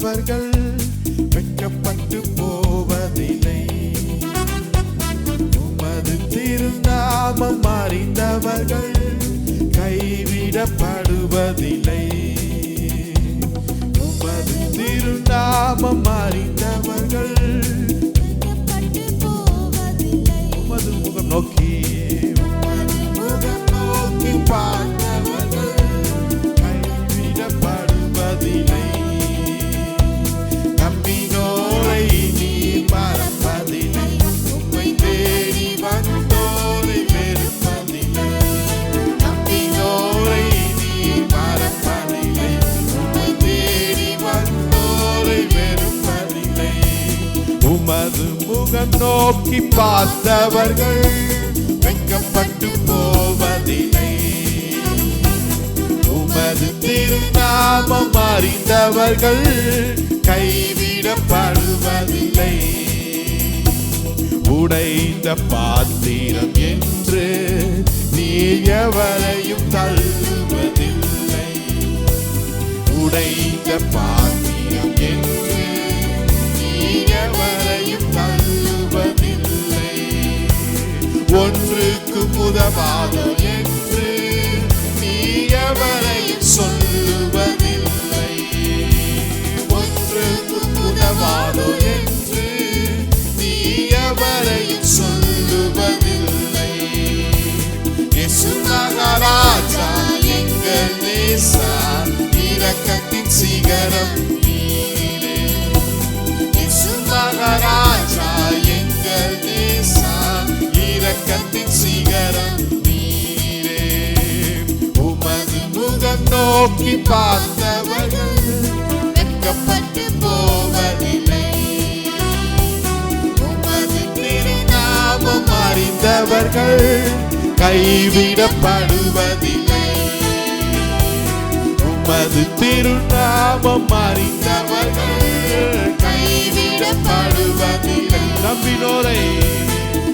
அறிந்தவர்கள் வெட்கப்பட்டு போவதில்லை. உமது திருநாமம் அறிந்தவர்கள் கைவிடப்படுவதில்லை. உமது திருநாமம் அறிந்தவர்கள் உமது முகம் நோக்கி பார்த்தவர்கள் கைவிடப்படுவதில்லை. நம்பினோரை நீ மறப்பதில்லை. உம்மை தேடி வந்தோரை வெறுப்பதில்லை. நம்பினோரை நீ மறப்பதில்லை. உம்மை தேடி வந்தோரை வெறுப்பதில்லை. உமது முகம் நோக்கி பார்த்தவர்கள் வெட்கப்பட்டு போவதில்லை. உமது திருநாமம் அறிந்தவர்கள் கைவிடப்படுவதில்லை. உடைந்த பாத்திரம் என்று நீ எவரையும் தள்ளுவதில்லை. உடைந்த பாத்திரம் என்று நீ எவரையும் தள்ளுவதில்லை. ஒன்றுக்கு உதவாதோ என்று நீ எவரையும் சொல்லுவதில்லை. ஒன்றுக்கு உதவாதோ என்று நீ எவரையும் சொல்லுவதில்லை. இயேசு மகாராஜா எங்கள் நேசா இரக்கத்தின் சிகரம் நீரே. இயேசு மகாராஜா எங்கள் நேசா இரக்கத்தின் சிகரம் நீரே. உமது முகம் நோக்கி பார்த்தவர்கள் வெட்கப்பட்டு போவதில்லை. உமது திருநாமம் அறிந்தவர்கள் கைவிடப்படுவதில்லை. உமது திருநாமம் அறிந்தவர்கள் கைவிடப்படுவதில்லை.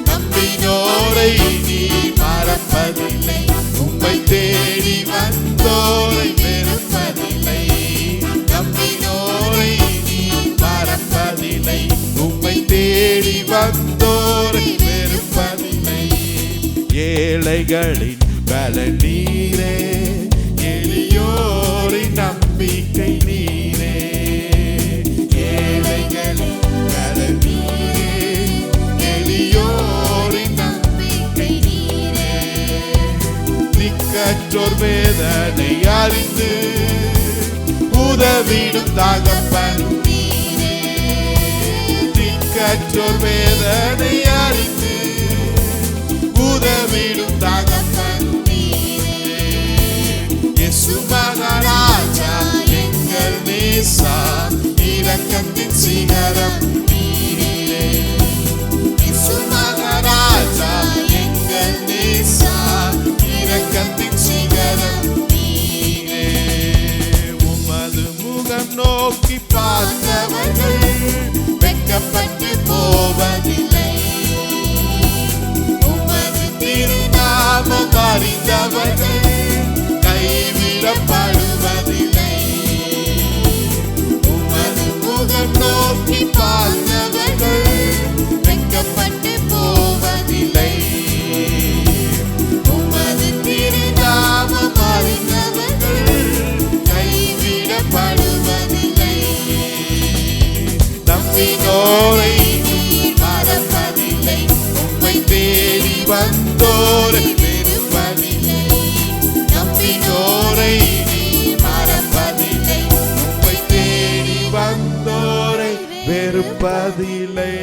நம்பினோரை நீ மறப்பதில்லை. உம்மை தேடி வந்தோரை வெறுப்பதில்லை. நம்பினோரை நீ மறப்பதில்லை. உம்மை தேடி வந்தோரை வெறுப்பதில்லை. ஏழைகளின் பலன் நீரே. எளியோரின் நம்பிக்கை நீரே. ஏழைகளின் பலன் நீரே. எளியோரின் நம்பிக்கை நீரே. திக்கற்றோர் வேதனை அறிந்து உதவிடும் தகப்பனும் நீரே. திக்கற்றோர் வேதனை அறிந்து உதவிடும் தகப்பனும் நீரே. இயேசு மகாராஜா எங்கள் நேசா இரக்கத்தின் சிகரம் நீரே. இயேசு மகாராஜா எங்கள் நேசா இரக்கத்தின் சிகரம் நீரே. உமது முகம் நோக்கி பார்த்தவர்கள் வெட்கப்பட்டு போவதில்லை. உமது திருநாமம் அறிந்தவர்கள் கைவிடப்படுவதில்லை. உமது முகம் நோக்கி பார்த்தவர்கள் வெட்கப்பட்டு போவதில்லை. உமது திருநாமம் அறிந்தவர்கள் கைவிடப்படுவதில்லை. நம்பினோரை நீ மறப்பதில்லை. உம்மை தேடி வந்தோரை வெறுப்பதில்லை. நம்பினோரை நீ மறப்பதில்லை. உம்மை தேடி வந்தோரை வெறுப்பதில்லை.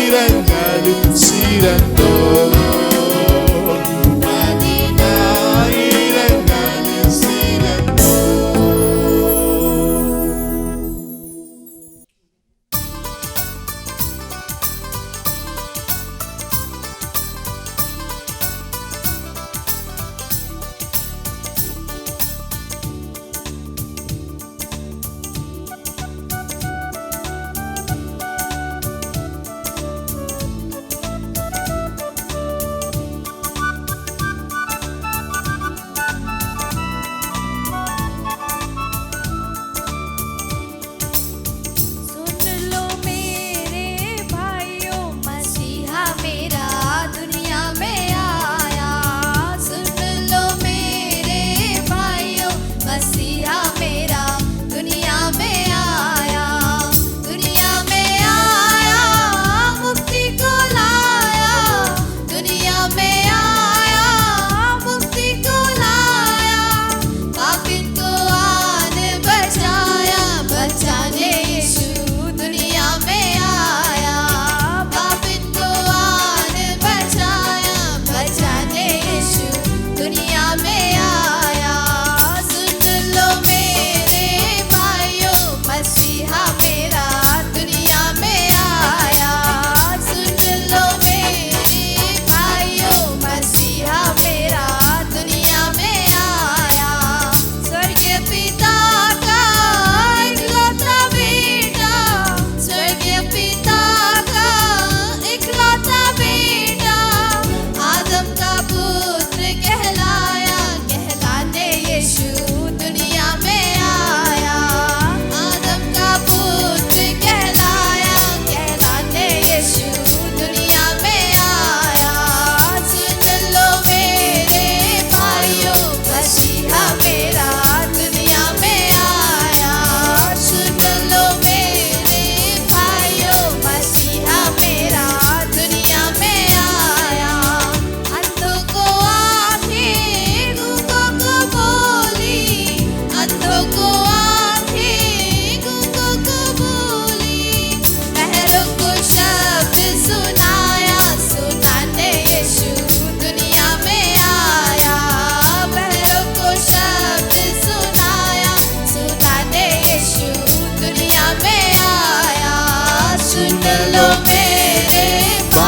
ஆயிரங்களில் சிறந்தோர் பதினாயிரங்களில் சிறந்தோர்.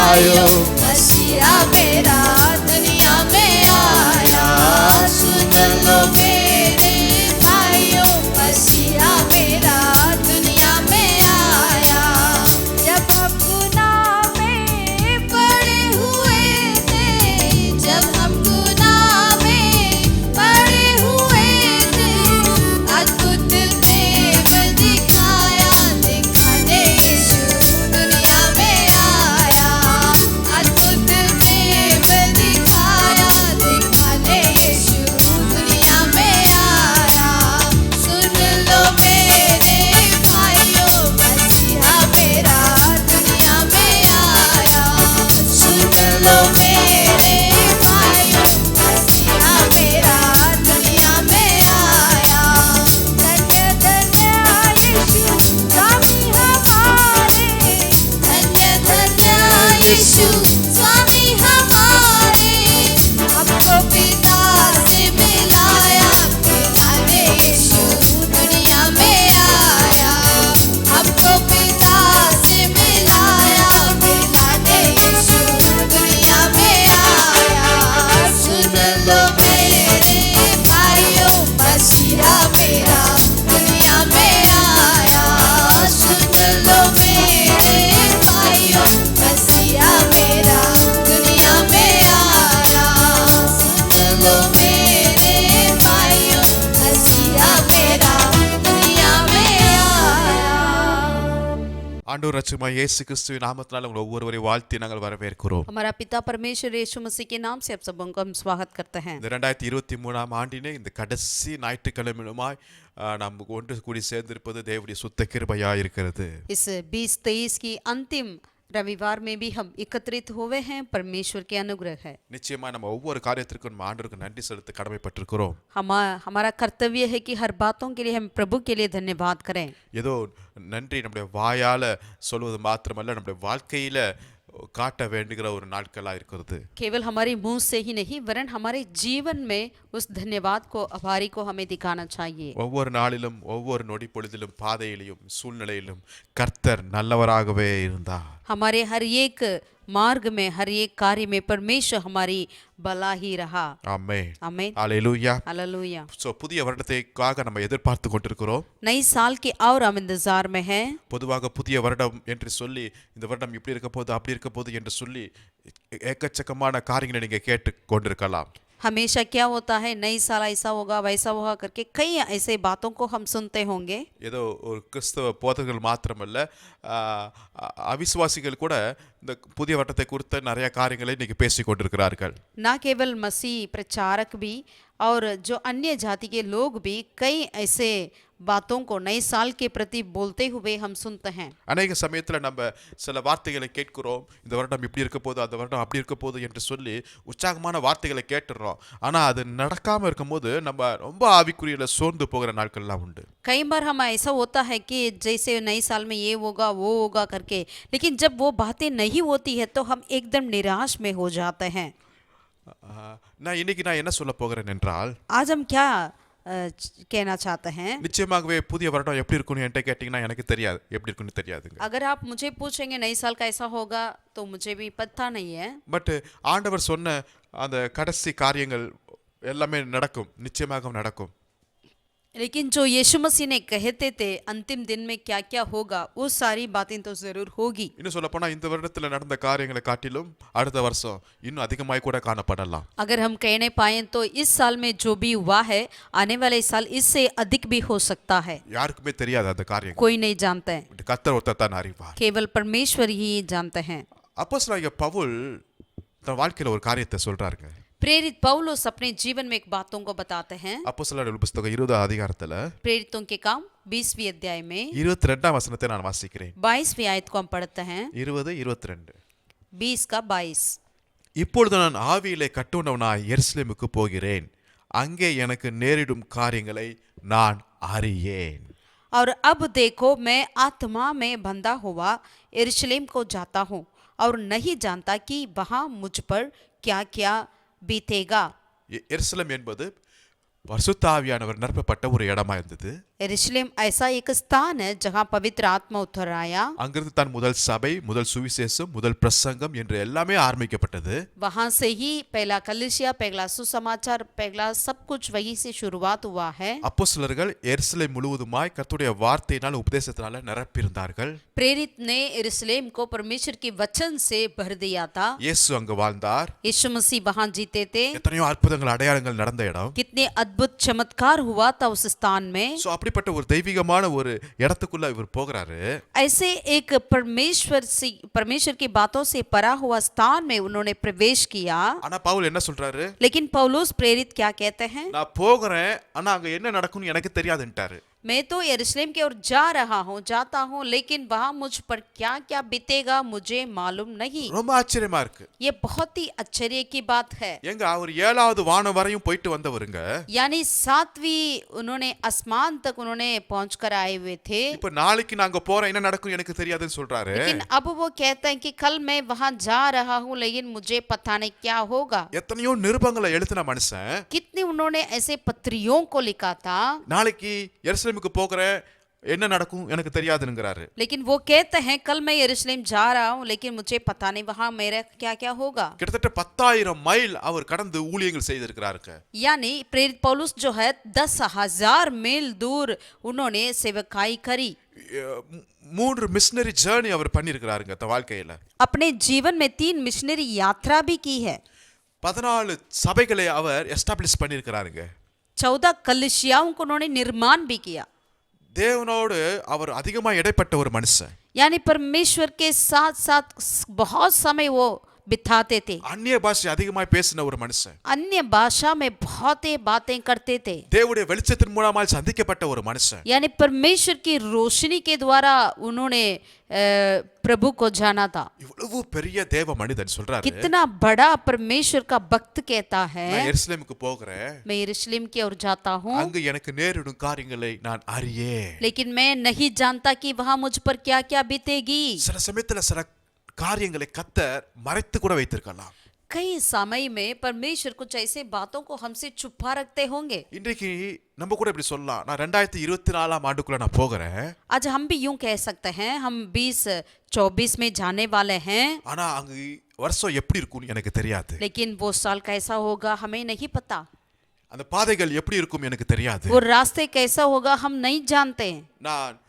आयो मसीहा मेरा दुनिया में आया। सुन लो मेरे भाइयों, मसीहा मेरा दुनिया में आया। जब हम गुनाह में पड़े हुए थे, जब हम गुनाह में पड़े हुए थे, अद्भुत प्रेम दिखाया, दिखाने यीशु दुनिया में आया। अद्भुत प्रेम दिखाया, दिखाने यीशु दुनिया में आया। सुन लो मेरे भाइयों, मसीहा मेरा दुनिया में आया। सुन लो मेरे भाइयों, मसीहा मेरा दुनिया में आया। धन्य धन्य यीशु स्वामी हमारे, धन्य धन्य यीशु स्वामी हमारे। हमको पिता से मिलाया, मिलाने यीशु दुनिया में आया। हमको पिता से मिलाया, मिलाने यीशु दुनिया में आया। सुन लो मेरे भाइयों, मसीहा मेरा दुनिया में आया। सुन लो मेरे भाइयों, मसीहा मेरा दुनिया में आया। सुन लो मेरे भाइयों, मसीहा मेरा दुनिया में आया। ஆண்டவர் ரட்சகமாகிய இயேசு கிறிஸ்துவின் நாமத்தினால உங்களை ஒவ்வொருவரையும் வாழ்த்தி நாங்கள் வரவேற்கிறோம். हमारा पिता परमेश्वर यीशु मसीह के नाम से आप सबों को हम स्वागत करते हैं। இந்த 2023 ஆண்டிலே இந்த கடைசி ஞாயிற்றுக்கிழமையுமாய் நாம் ஒன்று கூடி சேர்ந்திருப்பது தேவனுடைய சுத்த கிருபையாக இருக்கிறது. इस 2023 की अंतिम रविवार में भी हम एकत्रित हुए हैं, परमेश्वर के अनुग्रह है। நிச்சயமா நம்ம ஒவ்வொரு காரியத்திற்கும் நம்ம ஆண்டவருக்கு நன்றி செலுத்த கடமைப்பட்டிருக்கிறோம். हमारा कर्तव्य है कि हर बातों के लिए हम प्रभु के लिए धन्यवाद करें। ஏதோ நன்றி நம்முடைய வாயால சொல்வது மாத்திரமல்ல, நம்முடைய வாழ்க்கையில காட்ட வேண்டுகிற ஒரு நாட்களா இருக்கிறது. केवल हमारे मुंह से ही नहीं वरन हमारे जीवन में उस धन्यवाद को, आभारी को हमें दिखाना चाहिए। ஒவ்வொரு நாளிலும் ஒவ்வொரு நொடி பொழுதிலும் பாதையிலும் சூழ்நிலையிலும் கர்த்தர் நல்லவராகவே இருந்தார். हमारे हर एक मार्ग में, हर एक कार्य में परमेश्वर हमारी भला ही रहा। ஆமென். आमीन, ஹalleluya. हालेलुया। சோ புதிய வருடத்திற்காக நம்ம எதிர்பார்த்து கொண்டிருக்கிறோம். नई साल के और हम इंतजार में हैं। பொதுவாக புதிய வருடம் என்று சொல்லி இந்த வருடம் இப்படி இருக்க போகுது அப்படி இருக்க போகுது என்று சொல்லி ஏக்கச்சக்கமான காரியங்களை நீங்க கேட்டு கொண்டிருக்கலாம். हमेशा क्या होता है, नई साल ऐसा होगा वैसा होगा करके कई ऐसे बातों को हम सुनते होंगे। ஏதோ ஒரு கிறிஸ்தவ போதகர்கள் மாத்திரமல்ல, அவிசுவாசிகள் கூட இந்த புதிய வருடத்தை குறித்த நிறைய காரியங்களை இன்னைக்கு பேசி கொண்டிருக்கிறார்கள். ना केवल मसीह प्रचारक भी और जो अन्य जाति के लोग भी कई ऐसे बातों को नए साल के प्रति बोलते हुए हम सुनते हैं। அநேக சமயத்தில் நம்ம சில வார்த்தைகளை கேட்கிறோம், இந்த வருடம் இப்படி இருக்க போகுது அந்த வருடம் அப்படி இருக்க போகுது என்று சொல்லி உற்சாகமான வார்த்தைகளை கேட்டுடுறோம். ஆனால் அது நடக்காமல் இருக்கும்போது நம்ம ரொம்ப ஆவிக்குறியில் சோர்ந்து போகிற நாட்கள்லாம் உண்டு. कई बार हम ऐसा होता है कि जैसे नए साल में ये होगा वो होगा करके, लेकिन जब वो बातें नहीं होती है तो हम एकदम निराश में हो जाते हैं। நான் இன்னைக்கு என்ன சொல்ல போகிறேன் என்றால், आज हम क्या कहना चाहते हैं, நிச்சயமாகவே புதிய வருடம் எப்படி இருக்கும்னு என்கிட்ட கேட்டிங்கன்னா எனக்கு தெரியாது, எப்படி இருக்குன்னு தெரியாதுங்க. अगर आप मुझे पूछेंगे नए साल कैसा होगा तो मुझे भी पता नहीं है। பட் ஆண்டவர் சொன்ன அந்த கடைசி காரியங்கள் எல்லாமே நடக்கும், நிச்சயமாக நடக்கும். लेकिन जो यीशु मसीह ने कहते थे अंतिम दिन में क्या क्या होगा, वो सारी बातें तो जरूर होगी। இன்னும் சொல்ல போனா இந்த வருடத்துல நடந்த காரியங்களை காட்டிலும் அடுத்த வருஷம் இன்னும் அதிகமாய் கூட காணப்படலாம். अगर हम कहने पाए तो इस साल में जो भी हुआ है आने वाले साल इससे अधिक भी हो सकता है। யாருக்குமே தெரியாது அந்த காரியம், कोई नहीं जानता है, கர்த்தர் ஒருத்தர் தான் அறிவார். केवल परमेश्वर ही जानते हैं। அப்போஸ்தலனாகிய பவுல் தன் வாழ்க்கையில ஒரு காரியத்தை சொல்றாருங்க. प्रेरित पौलुस अपने जीवन में एक बातों को बताते हैं। அப்போஸ்தலர் புத்தகம் 20 அதிகாரத்துல प्रेरितों के काम 20वीं अध्याय में 22 वசனத்தை நான் வாசிக்கிறேன். 22वीं आयत को हम पढ़ते हैं। 20-22 20 का 22। இப்பொழுது நான் ஆவியிலே கட்டுண்டவனாய் எருசலேமுக்கு போகிறேன், அங்கே எனக்கு நேரிடும் காரியங்களை நான் அறியேன். और अब देखो मैं आत्मा में बंधा हुआ यरूशलेम को जाता हूँ और नहीं जानता कि वहाँ मुझ पर क्या क्या बीतेगा। எருசலேம் என்பது பரிசுத்த ஆவியானவர் நிரப்பப்பட்ட ஒரு இடமா இருந்தது. यरूशलेम ऐसा एक स्थान है जहाँ पवित्र आत्मा उतर आया। அங்கிருந்து தான் முதல் சபை, முதல் சுவிசேஷம், முதல் பிரசங்கம் என்று எல்லாமே ஆரம்பிக்கப்பட்டது. वहाँ से ही पहला कलीसिया, पहला सुसमाचार, पहला सब कुछ वही से शुरुआत हुआ है। அப்போஸ்தலர்கள் எருசலேம் முழுவதுமாய் கர்த்தருடைய வார்த்தையினால் உபதேசத்தினால நிரப்பியிருந்தார்கள். प्रेरित ने यरूशलेम को परमेश्वर के वचन से भर दिया था। இயேசு அங்கு வாழ்ந்தார். यीशु मसीह वहाँ जीते थे। எத்தனையோ அற்புதங்கள் அடையாளங்கள் நடந்த இடம். कितने अद्भुत चमत्कार हुआ था उस स्थान में। அப்படிப்பட்ட ஒரு தெய்வீகமான ஒரு இடத்துக்குள்ள இவர் போகிறாரு. ऐसे एक परमेश्वर की बातों से परा हुआ स्थान में उन्होंने प्रवेश किया। ஆனா பவுல் என்ன சொல்றாரு? लेकिन पौलुस प्रेरित क्या कहते हैं, நான் போகிறேன், ஆனா அங்க என்ன நடக்கும்னு எனக்கு தெரியாதுன்ட்டாரு. मैं तो यरूशलेम की ओर जाता हूँ लेकिन वहाँ मुझ पर क्या क्या बीतेगा मुझे मालूम नहीं। ரொம்ப ஆச்சரியமா இருக்கு. ये बहुत ही आश्चर्य की बात है। எங்க அவர் 7வது வானம் வரையும் போயிட்டு வந்தவருங்க. यानी 7वीं उन्होंने आसमान तक उन्होंने पहुंचकर आए हुए थे। இப்ப நாளைக்கு நான் போறேன், என்ன நடக்கும் எனக்கு தெரியாதுன்னு சொல்றாரு. लेकिन अब वो कहते हैं कि कल मैं वहाँ जा रहा हूँ लेकिन मुझे पता नहीं क्या होगा। எத்தனையோ நிருபங்களை எழுதின மனுஷன் कितने उन्होंने ऐसे पत्रियों को लिखा था। நாளைக்கு எருசலேமுக்கு போகிறேன், என்ன நடக்கும் எனக்கு தெரியாதுங்கறாரு. लेकिन वो कहते हैं कल मैं यरूशलेम जा रहा हूँ लेकिन मुझे पता नहीं वहाँ मेरा क्या क्या होगा। கிட்டத்தட்ட 10,000 மைல் அவர் கடந்து ஊழியங்கள் செய்திருக்கிறாருங்க. यानी प्रेरित पौलुस जो है 10,000 मील दूर उन्होंने सेवकाई करी। 3 மிஷனரி ஜர்னி அவர் பண்ணியிருக்கிறாருங்க தன் வாழ்க்கையில. अपने जीवन में 3 मिशनरी यात्रा भी की है। 14 சபைகளை அவர் எஸ்டாப்லிஷ் பண்ணியிருக்கிறாருங்க. 14 कलीसियाओं को उन्होंने निर्माण भी किया। தேவனோடு அவர் அதிகமாக இடைப்பட்ட ஒரு மனுஷன். यानी परमेश्वर के साथ साथ बहुत समय वो बिताते थे, அந்நிய பாஷை அதிகமாய் பேசின ஒரு மனுஷன், अन्य भाषा में बहुत ही बातें करते थे, தேவனுடைய வெளிச்சத்தின் மூலமாய் சந்திக்கப்பட்ட ஒரு மனுஷன். यानी परमेश्वर की रोशनी के द्वारा उन्होंने प्रभु को जाना था। இவ்வளவு பெரிய தேவ மனிதன் சொல்றாரு, कितना बड़ा परमेश्वर का भक्त कहता है, நான் எருசலேமுக்கு போகிறேன், मैं यरूशलेम की ओर जाता हूँ, அங்கு எனக்கு நேரிடும் காரியங்களை நான் அறியேன். लेकिन मैं नहीं जानता कि वहां मुझ पर क्या क्या बीतेगी। சில சமயத்துல சில காரியங்களை கர்த்தர் மறைத்து கூட வைத்திருக்கலாம். कई समय में परमेश्वर कुछ ऐसे बातों को हमसे छुपा रखते होंगे। இன்றைக்கு நம்ம கூட இப்படி சொல்லலாம், நான் 2024 ஆண்டுக்குள்ள நான் போகிறேன், आज हम भी यूं कह सकते हैं, हम 2024 में जाने वाले हैं, ஆனா அங்கு வருஷம் எப்படி இருக்கும்னு எனக்கு தெரியாது. लेकिन वो साल कैसा होगा हमें नहीं पता, அந்த பாதைகள் எப்படி இருக்கும் எனக்கு தெரியாது. वो रास्ते कैसा होगा हम नहीं जानते, நான்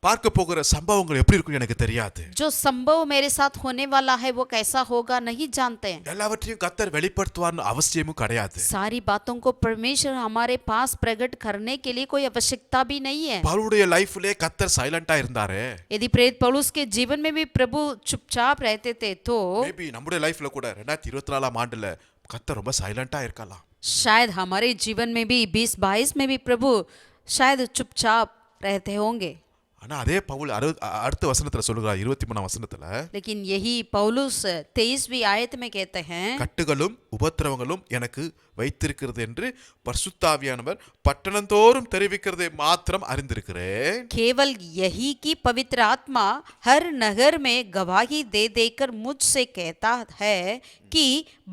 பார்க்க போகிற சம்பவங்கள் எப்படி இருக்கும் எனக்கு தெரியாது. जो संभव मेरे साथ होने वाला है वो कैसा होगा नहीं जानते। எல்லாவற்றையும் கர்த்தர் வெளிப்படுத்துவார்னு அவசியமும் கிடையாது. सारी बातों को परमेश्वर हमारे पास प्रकट करने के लिए कोई आवश्यकता भी नहीं है। பவுலுடைய லைஃப்லயே கர்த்தர் சைலண்டா இருந்தாரு, यदि प्रेरित पौलुस के जीवन में भी प्रभु चुपचाप रहते थे तो மேபி நம்முடைய லைஃப்ல கூட 2024 ஆண்டுல கர்த்தர் ரொம்ப சைலண்டா இருக்கலாம். शायद हमारे जीवन में भी 2022 में भी प्रभु शायद चुपचाप रहते होंगे। ஆனா அதே பவுல் அடுத்த வசனத்துல சொல்லுகிறார், 23ஆம் வசனத்துல, लेकिन यही पौलुस 23वीं आयत में कहते हैं, கட்டுகளும் உபத்திரவங்களும் எனக்கு வைத்திருக்கிறது என்று பரிசுத்தாவியானவர் பட்டணந்தோறும் தெரிவிக்கிறதை மாத்திரம் அறிந்திருக்கிறேன். केवल यही कि पवित्र आत्मा हर नगर में गवाही दे देकर मुझसे कहता है कि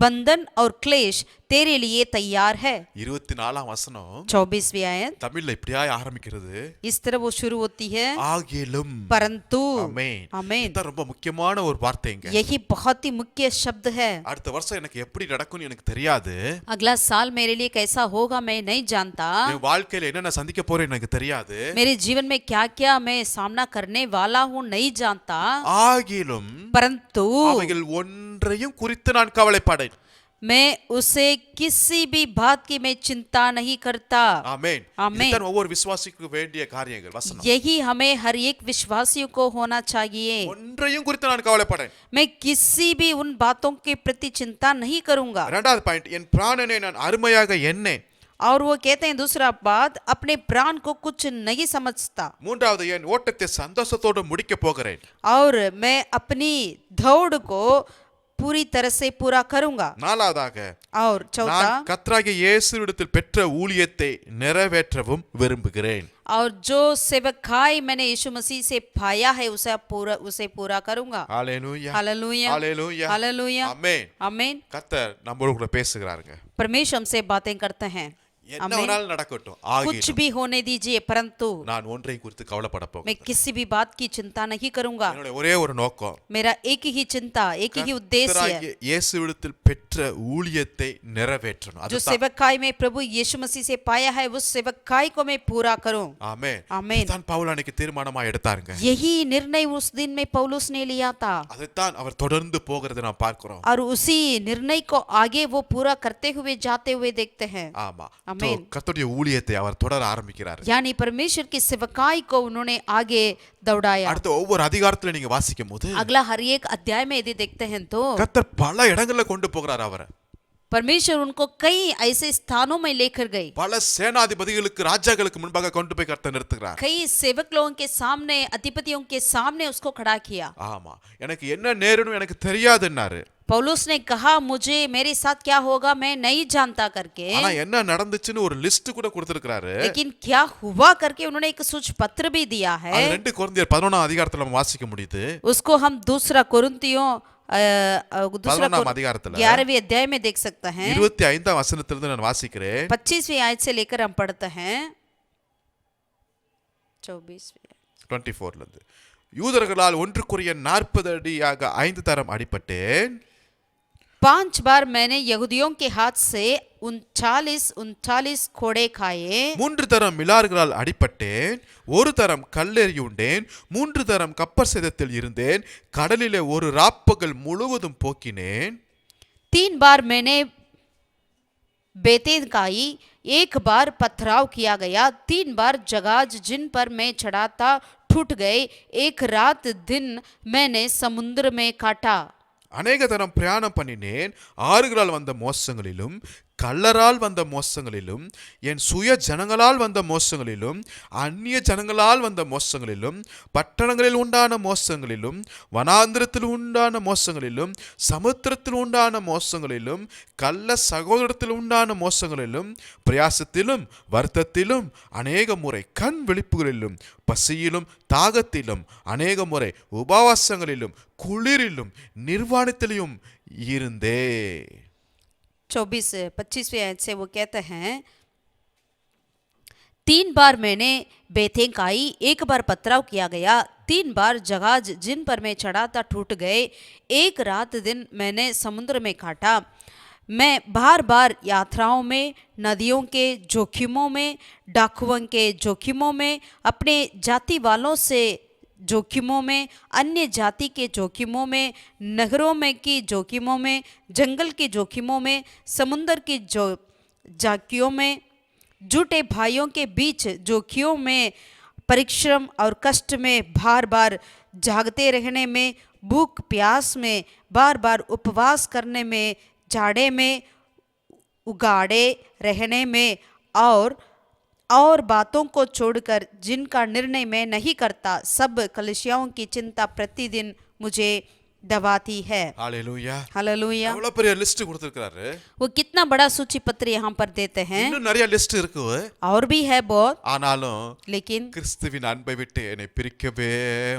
बंधन और क्लेश तेरे लिए तैयार है। 24ஆம் வசனம் 24वीं आयत தமிழ்ல இப்படியாய் ஆரம்பிக்கிறது, इस तरह वो शुरू होती है, ஆகிலும். परंतु। ஆமென். आमीन। இது ரொம்ப முக்கியமான ஒரு வார்த்தைங்க. यही बहुत ही मुख्य शब्द है। அடுத்த வருஷம் எனக்கு எப்படி நடக்கும்னு எனக்கு தெரியாது, अगला साल मेरे लिए कैसा होगा मैं नहीं जानता, என் வாழ்க்கையில என்ன நான் சந்திக்க போறேன் எனக்கு தெரியாது, मेरे जीवन में क्या क्या मैं सामना करने वाला हूँ नहीं जानता, ஆகிலும் परंतु அவைகள் ஒன்றையும் குறித்து நான் கவலைப்படேன். मैं उसे किसी भी बात की मैं चिंता नहीं करता। ஆமென். ஆமென். இதுதான் ஒவ்வொரு விசுவாசிக்கு வேண்டிய காரியங்கள் வசனம். यही हमें हर एक विश्वासियों को होना चाहिए। ஒன்றையும் குறித்து நான் கவலைப்படேன். मैं किसी भी उन बातों के प्रति चिंता नहीं करूंगा। இரண்டாவது பாயிண்ட், என் பிராணனை நான் அருமையாக எண்ணேன். और वो कहते हैं दूसरा बात, अपने प्राण को कुछ नहीं समझता। மூன்றாவது, என் ஓட்டத்தை சந்தோஷத்தோடு முடிக்க போகிறேன். और मैं अपनी दौड़ को पूरी तरह से पूरा करूंगा। நாலாவதாக, और चौथा, நான் கர்த்தராகிய இயேசுவிடத்தில் பெற்ற ஊழியத்தை நிறைவேற்றவும் விரும்புகிறேன். और जो सेवकाई मैंने यीशु मसीह से पाया है उसे पूरा करूंगा। ஹalleluya, हालेलुया, ஹalleluya, हालेलुया, ஆமென். आमीन। கர்த்தர் நம்மோடு கூட பேசுகிறாருங்க. परमेश्वर हमसे बातें करते हैं, என்ன आमीन। வேணாலும் நடக்கட்டும், कुछ ஆகிலும் भी होने दीजिए, परंतु நான் ஒன்றை குறித்து கவலைப்பட போகிறேன். मैं किसी भी बात की चिंता नहीं करूंगा। என்னுடைய ஒரே ஒரு நோக்கம், मेरा एक ही चिंता, एक ही उद्देश्य, கர்த்தராகிய இயேசுவிடத்தில் பெற்ற ஊழியத்தை நிறைவேற்றணும். जो அதுதான். सेवकाई में प्रभु यीशु मसीह से पाया है उस सेवकाई को मैं पूरा करूं। ஆமென். ஆமென். இதுதான் பவுல் அன்னைக்கு தீர்மானமா எடுத்தாருங்க. यही निर्णय उस दिन में पौलुस ने लिया था, அதைத்தான் அவர் தொடர்ந்து போகிறதை நாம் பார்க்கிறோம். और उसी निर्णय को आगे वो पूरा करते हुए जाते हुए देखते हैं। ஆமா. ஆமென். கர்த்தருடைய ஊழியத்தை அவர் தொடர ஆரம்பிக்கிறார். यानी परमेश्वर की सेवकाई को उन्होंने आगे दौड़ाया। அடுத்த ஒவ்வொரு அதிகாரத்துல நீங்க வாசிக்கும் போது अगला हर एक अध्याय में यदि देखते हैं तो கர்த்தர் பல இடங்கள்ல கொண்டு போகிறார் அவரை. परमेश्वर उनको कई ऐसे स्थानों में लेकर गए, பல சேனாதிபதிகளுக்கு ராஜாக்களுக்கு முன்பாக கொண்டு போய் கர்த்தர் நிறுத்துகிறார். कई सेवक लोगों के सामने, अधिपतियों के सामने उसको खड़ा किया। ஆமா. எனக்கு என்ன நேரணும் எனக்கு தெரியாதுன்னாரு. पौलुस ने कहा मुझे मेरे साथ क्या होगा मैं नहीं जानता करके, ஆனா என்ன நடந்துச்சுன்னு ஒரு லிஸ்ட் கூட கொடுத்திருக்காரு. लेकिन क्या हुआ करके उन्होंने एक सूच पत्र भी दिया है। அது 2 கொரிந்தியர் 11ஆம் அதிகாரத்துல நம்ம வாசிக்க முடியுது. उसको हम दूसरा कोरिन्थियों 11ஆம் அதிகாரத்துல 11वें अध्याय में देख सकते हैं। 25ஆம் வசனத்திலிருந்து நான் வாசிக்கிறேன். 25वीं आयत से लेकर हम पढ़ते हैं 24वीं 24ல இருந்து. யூதர்களால் ஒன்றுக்குரிய 40 அடியாக 5 தரம் அடிபட்டேன். 5 बार मैंने यहूदियों के हाथ से 39 कोड़े खाए। 3 தரம் மிலாறுகளால் அடிபட்டேன். 1 தரம் கல்லெறியுண்டேன். 3 தரம் கப்பர் சேதத்தில் இருந்தேன். கடலிலே ஒரு ராப்பகல் முழுவதும் போக்கினேன். 3 बार मैंने बेतें खाई, 1 बार पथराव किया गया, 3 बार जहाज जिन पर मैं चढ़ा था टूट गए, 1 रात दिन मैंने समुद्र में काटा। அநேக தரம் பிரயாணம் பண்ணினேன். ஆறுகளால் வந்த மோசங்களிலும் கள்ளரால் வந்த மோசங்களிலும் என் சுய ஜனங்களால் வந்த மோசங்களிலும் அந்நிய ஜனங்களால் வந்த மோசங்களிலும் பட்டணங்களில் உண்டான மோசங்களிலும் வனாந்திரத்தில் உண்டான மோசங்களிலும் சமுத்திரத்தில் உண்டான மோசங்களிலும் கள்ள சகோதரத்தில் உண்டான மோசங்களிலும் பிரயாசத்திலும் வருத்தத்திலும் அநேக முறை கண் விழிப்புகளிலும் பசியிலும் தாகத்திலும் அநேக முறை உபவாசங்களிலும் குளிரிலும் நிர்வாணத்திலும் இருந்தே. 24-25 आयत से वो कहते हैं, 3 बार मैंने बेथें आई, 1 बार पथराव किया गया, 3 बार जहाज जिन पर मैं चढ़ा था टूट गए, 1 रात दिन मैंने समुद्र में काटा. मैं बार बार यात्राओं में, नदियों के जोखिमों में, डाकुओं के जोखिमों में, अपने जाति वालों से जोखिमों में, अन्य जाति के जोखिमों में, नगरों में की जोखिमों में, जंगल के जोखिमों में, समुंदर की जाकियों में, झूठे भाइयों के बीच जोखियों में, परिश्रम और कष्ट में, बार बार जागते रहने में, भूख प्यास में, बार बार उपवास करने में, जाड़े में, उगाड़े रहने में और बातों को छोड़कर जिनका निर्णय मैं नहीं करता, सब कलीसियाओं की चिंता प्रतिदिन मुझे दबाती है. ஹல்லேலூயா. हालेलुया. அவ்வளவு பெரிய லிஸ்ட் கொடுத்திருக்காரு. वो कितना बड़ा सूची पत्र यहाँ पर देते हैं. இன்னும் நிறைய லிஸ்ட் இருக்கு. और भी है बहुत, ஆனாலும் लेकिन கிறிஸ்துவின் அன்பை விட்டு என்னை பிரிக்கவே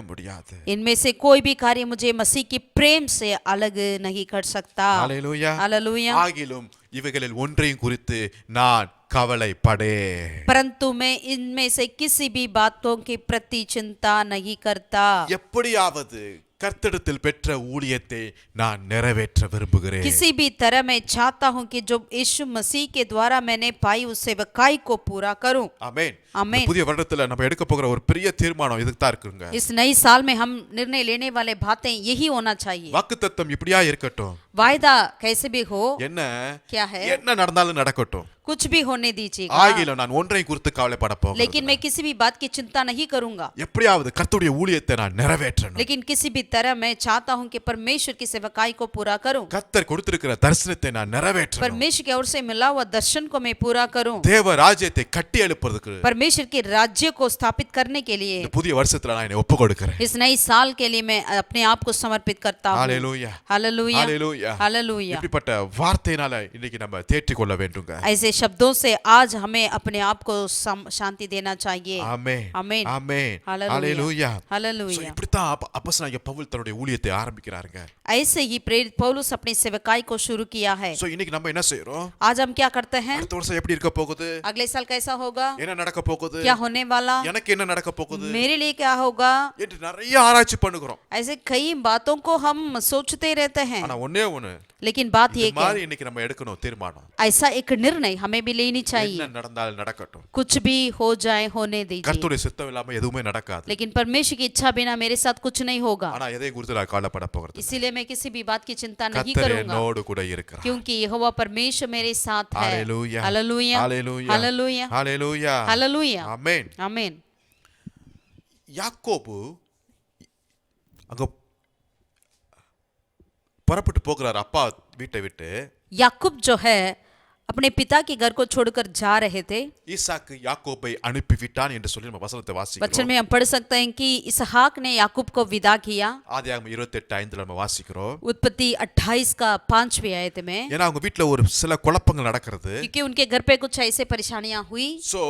முடியாது. इनमें से कोई भी कार्य मुझे मसीह की प्रेम से अलग नहीं कर सकता. ஹல்லேலூயா. हालेलुया. ஆகிலும் இவைகளில் ஒன்றையும் குறித்து நான் கவலைப்படேன். परंतु मैं इनमें से किसी भी बातों के प्रति चिंता नहीं करता. எப்படியாவது கர்த்தரிடத்தில் பெற்ற ஊழியத்தை நான் நிறைவேற்ற விரும்புகிறேன். किसी भी तरह मैं चाहता हूं कि जो यीशु मसीह के द्वारा मैंने पाई उस सेवकाई को पूरा करूं. ஆமென். ஆமென். இந்த புதிய வருடத்துல நம்ம எடுக்க போகிற ஒரு பெரிய தீர்மானம் இதுக்கு தான் இருக்குங்க. इस नई साल में हम निर्णय लेने वाले बातें यही होना चाहिए. வாக்குத்தத்தம் இப்படியா இருக்கட்டும். वायदा कैसे भी हो, என்ன क्या है, என்ன நடந்தாலும் நடக்கட்டும். कुछ भी होने दीजिएगा, ஆகிலும் நான் ஒன்றையும் குறித்து கவலைப்பட போகிறேன். लेकिन मैं किसी भी बात की चिंता नहीं करूंगा. எப்படியாவது கர்த்தருடைய ஊழியத்தை நான் நிறைவேற்றணும். लेकिन किसी भी तरह मैं चाहता हूं कि परमेश्वर की सेवकाई को पूरा करूं. கர்த்தர் கொடுத்திருக்கிற தரிசனத்தை நான் நிறைவேற்றணும். परमेश्वर की ओर से मिला हुआ दर्शन को मैं पूरा करूं. தேவ ராஜ்யத்தை கட்டி எழுப்புறதுக்கு परमेश्वर के राज्य को स्थापित करने के लिए இந்த புதிய வருஷத்துல நான் என்னை ஒப்பு கொடுக்கிறேன். इस नई साल के लिए मैं अपने आप को समर्पित करता हूं. ஹalleluya. हालेलुया. ஹalleluya. हालेलुया. இப்படிப்பட்ட வார்த்தையினால இன்னைக்கு நம்ம தேற்றிக் கொள்ள வேண்டுங்க. ऐसे शब्दों से आज हमें अपने आप को शांति देना चाहिए. ஆமென். ஆமென். ஆமென். ஹalleluya. ஹalleluya. हालेलुया. சோ இப்படித்தான் அப்போஸ்தலனாகிய பவுல் தன்னுடைய ஊழியத்தை ஆரம்பிக்கிறாருங்க. ऐसे ही प्रेरित पौलुस अपनी सेवकाई को शुरू किया है. சோ இன்னைக்கு நம்ம என்ன செய்றோம்? आज हम क्या करते हैं? அடுத்த வருஷம் எப்படி இருக்க போகுது? अगले साल कैसा होगा? என்ன நடக்க போகுது? क्या होने वाला? எனக்கு என்ன நடக்க போகுது? मेरे लिए क्या होगा? என்று நிறைய ஆராய்ச்சி பண்ணுகிறோம். ऐसे कई बातों को हम सोचते रहते हैं. ஆனா ஒண்ணே ஒண்ணு, लेकिन बात ये இந்த மாதிரி இன்னைக்கு நம்ம எடுக்கணும் தீர்மானம். ऐसा एक निर्णय हमें भी लेनी चाहिए. என்ன நடந்தாலும் நடக்கட்டும். कुछ भी हो जाए होने दीजिए. கர்த்தருடைய சித்தம் இல்லாம எதுவுமே நடக்காது. लेकिन परमेश्वर की इच्छा बिना मेरे साथ कुछ नहीं होगा. ஆனா எதை குறித்து நான் கவலைப்பட போகிறது? इसीलिए मैं किसी भी बात की चिंता नहीं கர்த்தர் करूंगा, என்னோடு கூட இருக்கிறார். क्योंकि यहोवा परमेश्वर मेरे साथ है. ஹalleluya. हालेलुया. ஹalleluya. हालेलुया. ஹalleluya. हालेलुया. ஆமென். आमीन. யாக்கோபு அங்க புறப்பட்டு போகிறார் அப்பா வீட்டை விட்டு. याकूब जो है अपने पिता के घर को छोड़कर जा रहे थे. ஈசாக்கு யாக்கோபை அனுப்பிவிட்டான் என்று சொல்லி நம்ம வசனத்தை वचन வாசிக்கிறோம். में हम पढ़ सकते हैं कि इसहाक ने याकूब को विदा किया. ஆதியாகமம் 28:5 நம்ம வாசிக்கிறோம். उत्पत्ति 28 का 5वीं आयत में, ஏன்னா அவங்க வீட்டுல ஒரு சில குழப்பங்கள் நடக்கிறது. क्योंकि उनके घर पे कुछ ऐसे परेशानियां हुई, சோ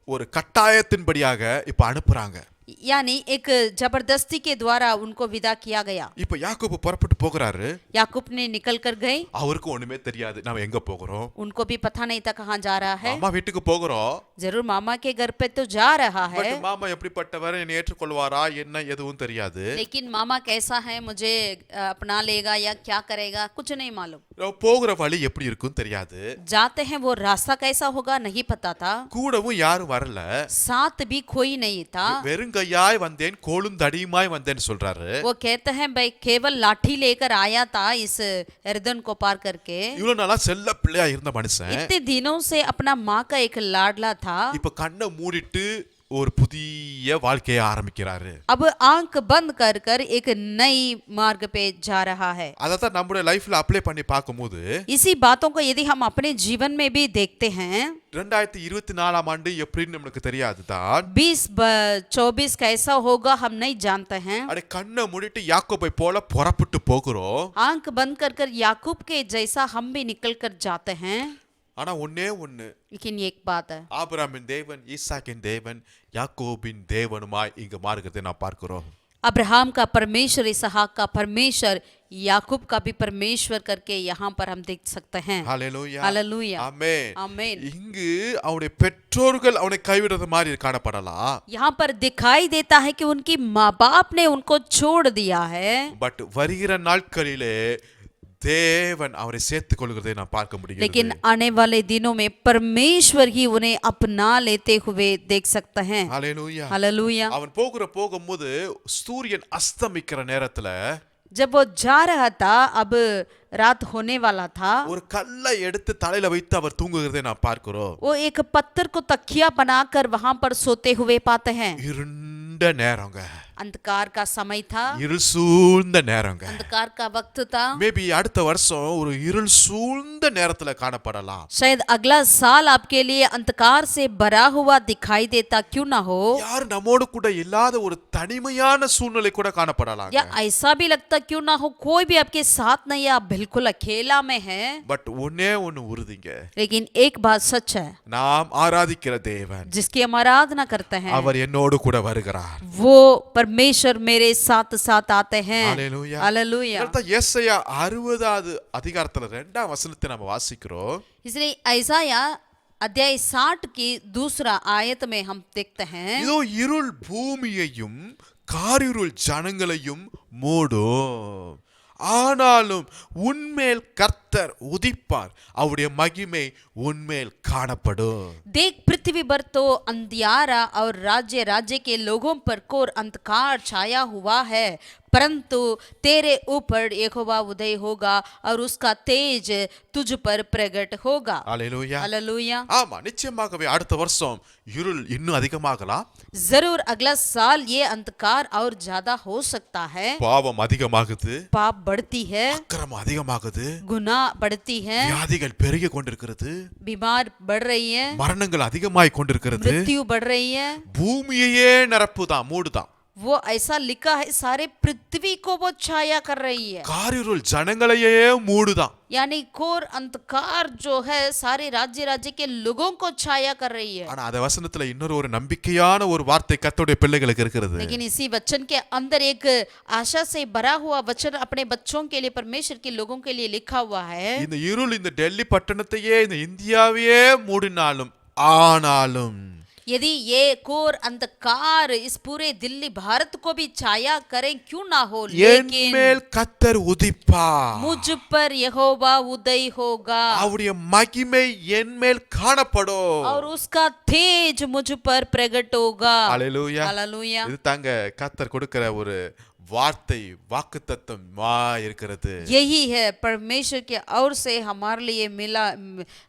ஒரு கட்டாயத்தின்படியாக இப்ப அனுப்புறாங்க. यानी एक जबरदस्ती के द्वारा उनको विदा किया गया. இப்ப யாக்கோபு புறப்பட்டு போகிறாரு. याकूब ने निकल कर गए. அவருக்கு ஒண்ணுமே தெரியாது நாம எங்க போகிறோம். उनको भी पता नहीं था कहाँ जा रहा है. அம்மா வீட்டுக்கு போகிறோம். जरूर मामा के घर पे तो जा रहा है, பட் மாமா எப்படிப்பட்டவர், என்னை ஏற்றுக்கொள்வாரா என்ன எதுவும் தெரியாது. लेकिन मामा कैसा है, मुझे अपना लेगा या क्या करेगा, कुछ नहीं मालूम. போகிற வழி எப்படி இருக்கும் தெரியாது. जाते हैं वो रास्ता कैसा होगा नहीं पता था. கூடவும் யாரும் வரல. साथ भी कोई नहीं था. வெறுங்கையாய் வந்தேன் கோலும் தடியுமாய் வந்தேன் சொல்றாரு. वो कहते हैं भाई केवल लाठी लेकर आया था इस यरदन को पार करके. இவ்வளவு நாளா செல்ல பிள்ளையா இருந்த மனுஷன் इतने दिनों से अपना माँ का एक लाडला था. இப்ப கண்ணை மூடிட்டு ஒரு புதிய வாழ்க்கையை ஆரம்பிக்கிறாரு. अब आंख बंद कर कर एक नई मार्ग पे जा रहा है। அதான் நம்முடைய லைஃப்ல அப்ளை பண்ணி பார்க்கும்போது इसी बातों को यदि हम अपने जीवन में भी देखते हैं, 2024 ஆண்டு எப்படின்னு நமக்கு தெரியாது தான். 2024 कैसा होगा हम नहीं जानते हैं। அட கண்ணை மூடிட்டு யாக்கோபை போல புறப்பட்டு போகிறோம். आंख बंद कर कर याकूब के जैसा हम भी निकल कर जाते हैं। ஆனா ஒண்ணே ஒண்ணு, लेकिन एक बात है, ஆபிரகாமின் தேவன், ஈசாக்கின் தேவன், யாக்கோபின் தேவனுமாய் இங்க மார்க்கத்தை நாம் பார்க்கிறோம். अब्राहम का परमेश्वर, इसहाक का परमेश्वर, याकूब का भी परमेश्वर करके यहाँ पर हम देख सकते हैं। ஹalleluya, हालेलुया, ஆமென். आमीन। இங்கு அவனுடைய பெற்றோர்கள் அவனை கைவிடுறது மாதிரி காணப்படலாம். यहाँ पर दिखाई देता है कि उनकी माँ बाप ने उनको छोड़ दिया है, பட் வருகிற நாட்களிலே தேவன் அவரை சேர்த்துக் கொள்கிறதை நான் பார்க்க முடியும். लेकिन आने वाले दिनों में परमेश्वर ही उन्हें अपना लेते हुए देख सकते हैं। ஹalleluya. हालेलुया। அவன் போகும்போது சூரியன் அஸ்தமிக்கிற நேரத்துல जब वो जा रहा था, अब रात होने वाला था, ஒரு கல்லை எடுத்து தலையில வைத்து அவர் தூங்குகிறதை நான் பார்க்கிறோம். वो एक पत्थर को तकिया बनाकर वहां पर सोते हुए पाते हैं। இருண்ட நேரங்க, अंधकार का समय था, இருள் சூழ்ந்த நேரங்க. अंधकार का वक्त था। மேபி அடுத்த வருஷம் ஒரு இருள் சூழ்ந்த நேரத்துல காணப்படலாம். शायद अगला साल आपके लिए अंधकार से भरा हुआ दिखाई देता क्यों ना हो, யார் நம்மோடு கூட இல்லாத ஒரு தனிமையான சூழ்நிலை கூட காணப்படலாம். या ऐसा भी लगता क्यों ना हो कोई भी आपके साथ नहीं है, आप बिल्कुल अकेला में है। பட் ஒன்னே ஒன்னு உறுதிங்க, लेकिन एक बात सच है, நாம் ஆராதிக்கிற தேவன் जिसकी हम आराधना करते हैं, அவர் என்னோடு கூட வருகிறார். वो परमेश्वर मेरे साथ साथ आते हैं। ஹalleluya. हालेलुया। இதனால்தான் ஏசாயா 60வது அதிகாரத்துல 2ஆம் வசனத்தை நம்ம வாசிக்கிறோம். इसलिए ऐसाया अध्याय 60 की दूसरा आयत में हम देखते हैं, இதோ இருள் பூமியையும் காரிருள் ஜனங்களையும் மூடும், ஆனாலும் உன்மேல் கர்த்தர் உதிப்பார், அவருடைய மகிமை உன்மேல் காணப்படும். देख पृथ्वी पर तो अंधियारा और राज्य राज्य के लोगों पर घोर अंधकार छाया हुआ है, परंतु तेरे ऊपर यहोवा उदय होगा और उसका तेज तुझ पर प्रकट होगा। ஹalleluya. हालेलुया। ஆமா, நிச்சயமாகவே அடுத்த வருஷம் இருள் இன்னும் அதிகமாகலாம், जरूर अगला साल ये अंधकार और ज्यादा हो सकता है, பாவம் அதிகமாகுது, पाप बढ़ती है, அக்கிரமம் அதிகமாகுது, गुनाह बढ़ती है, வியாதிகள் பெருகி கொண்டிருக்கிறது, बीमार बढ़ रही है, மரணங்கள் அதிகமாய் கொண்டிருக்கிறது, मृत्यु बढ़ रही है। பூமியையே நிரப்புதான், மூடுதான். वो ऐसा लिखा है सारे पृथ्वी को वो छाया कर रही है, காரிருள் ஜனங்களையே மூடுதான். यानी घोर अंधकार जो है सारे राज्य राज्य के लोगों को छाया कर रही है। ஆனா அந்த வசனத்துல இன்னொரு ஒரு நம்பிக்கையான ஒரு வார்த்தை கர்த்தருடைய பிள்ளைகளுக்கு இருக்கிறது. लेकिन इसी वचन के अंदर एक आशा से भरा हुआ वचन अपने बच्चों के लिए, परमेश्वर के लोगों के लिए लिखा हुआ है। இந்த இருள் இந்த டெல்லி பட்டணத்தையே இந்த இந்தியாவையே மூடினாலும், ஆனாலும் यदि ये घोर अंधकार इस पूरे दिल्ली भारत को भी छाया करें क्यों ना हो, என் लेकिन மேல் கர்த்தர் உதிப்பார், मुझ पर यहोवा उदय होगा அவருடைய மகிமை என் மேல் காணப்படும். और उसका तेज मुझ पर प्रकट होगा। ஹalleluya. हालेलुया। இது தாங்க கர்த்தர் கொடுக்கிற ஒரு வார்த்தை, வாக்குத்தத்தமா இருக்கிறது. यही है परमेश्वर के ओर से हमारे लिए मिला,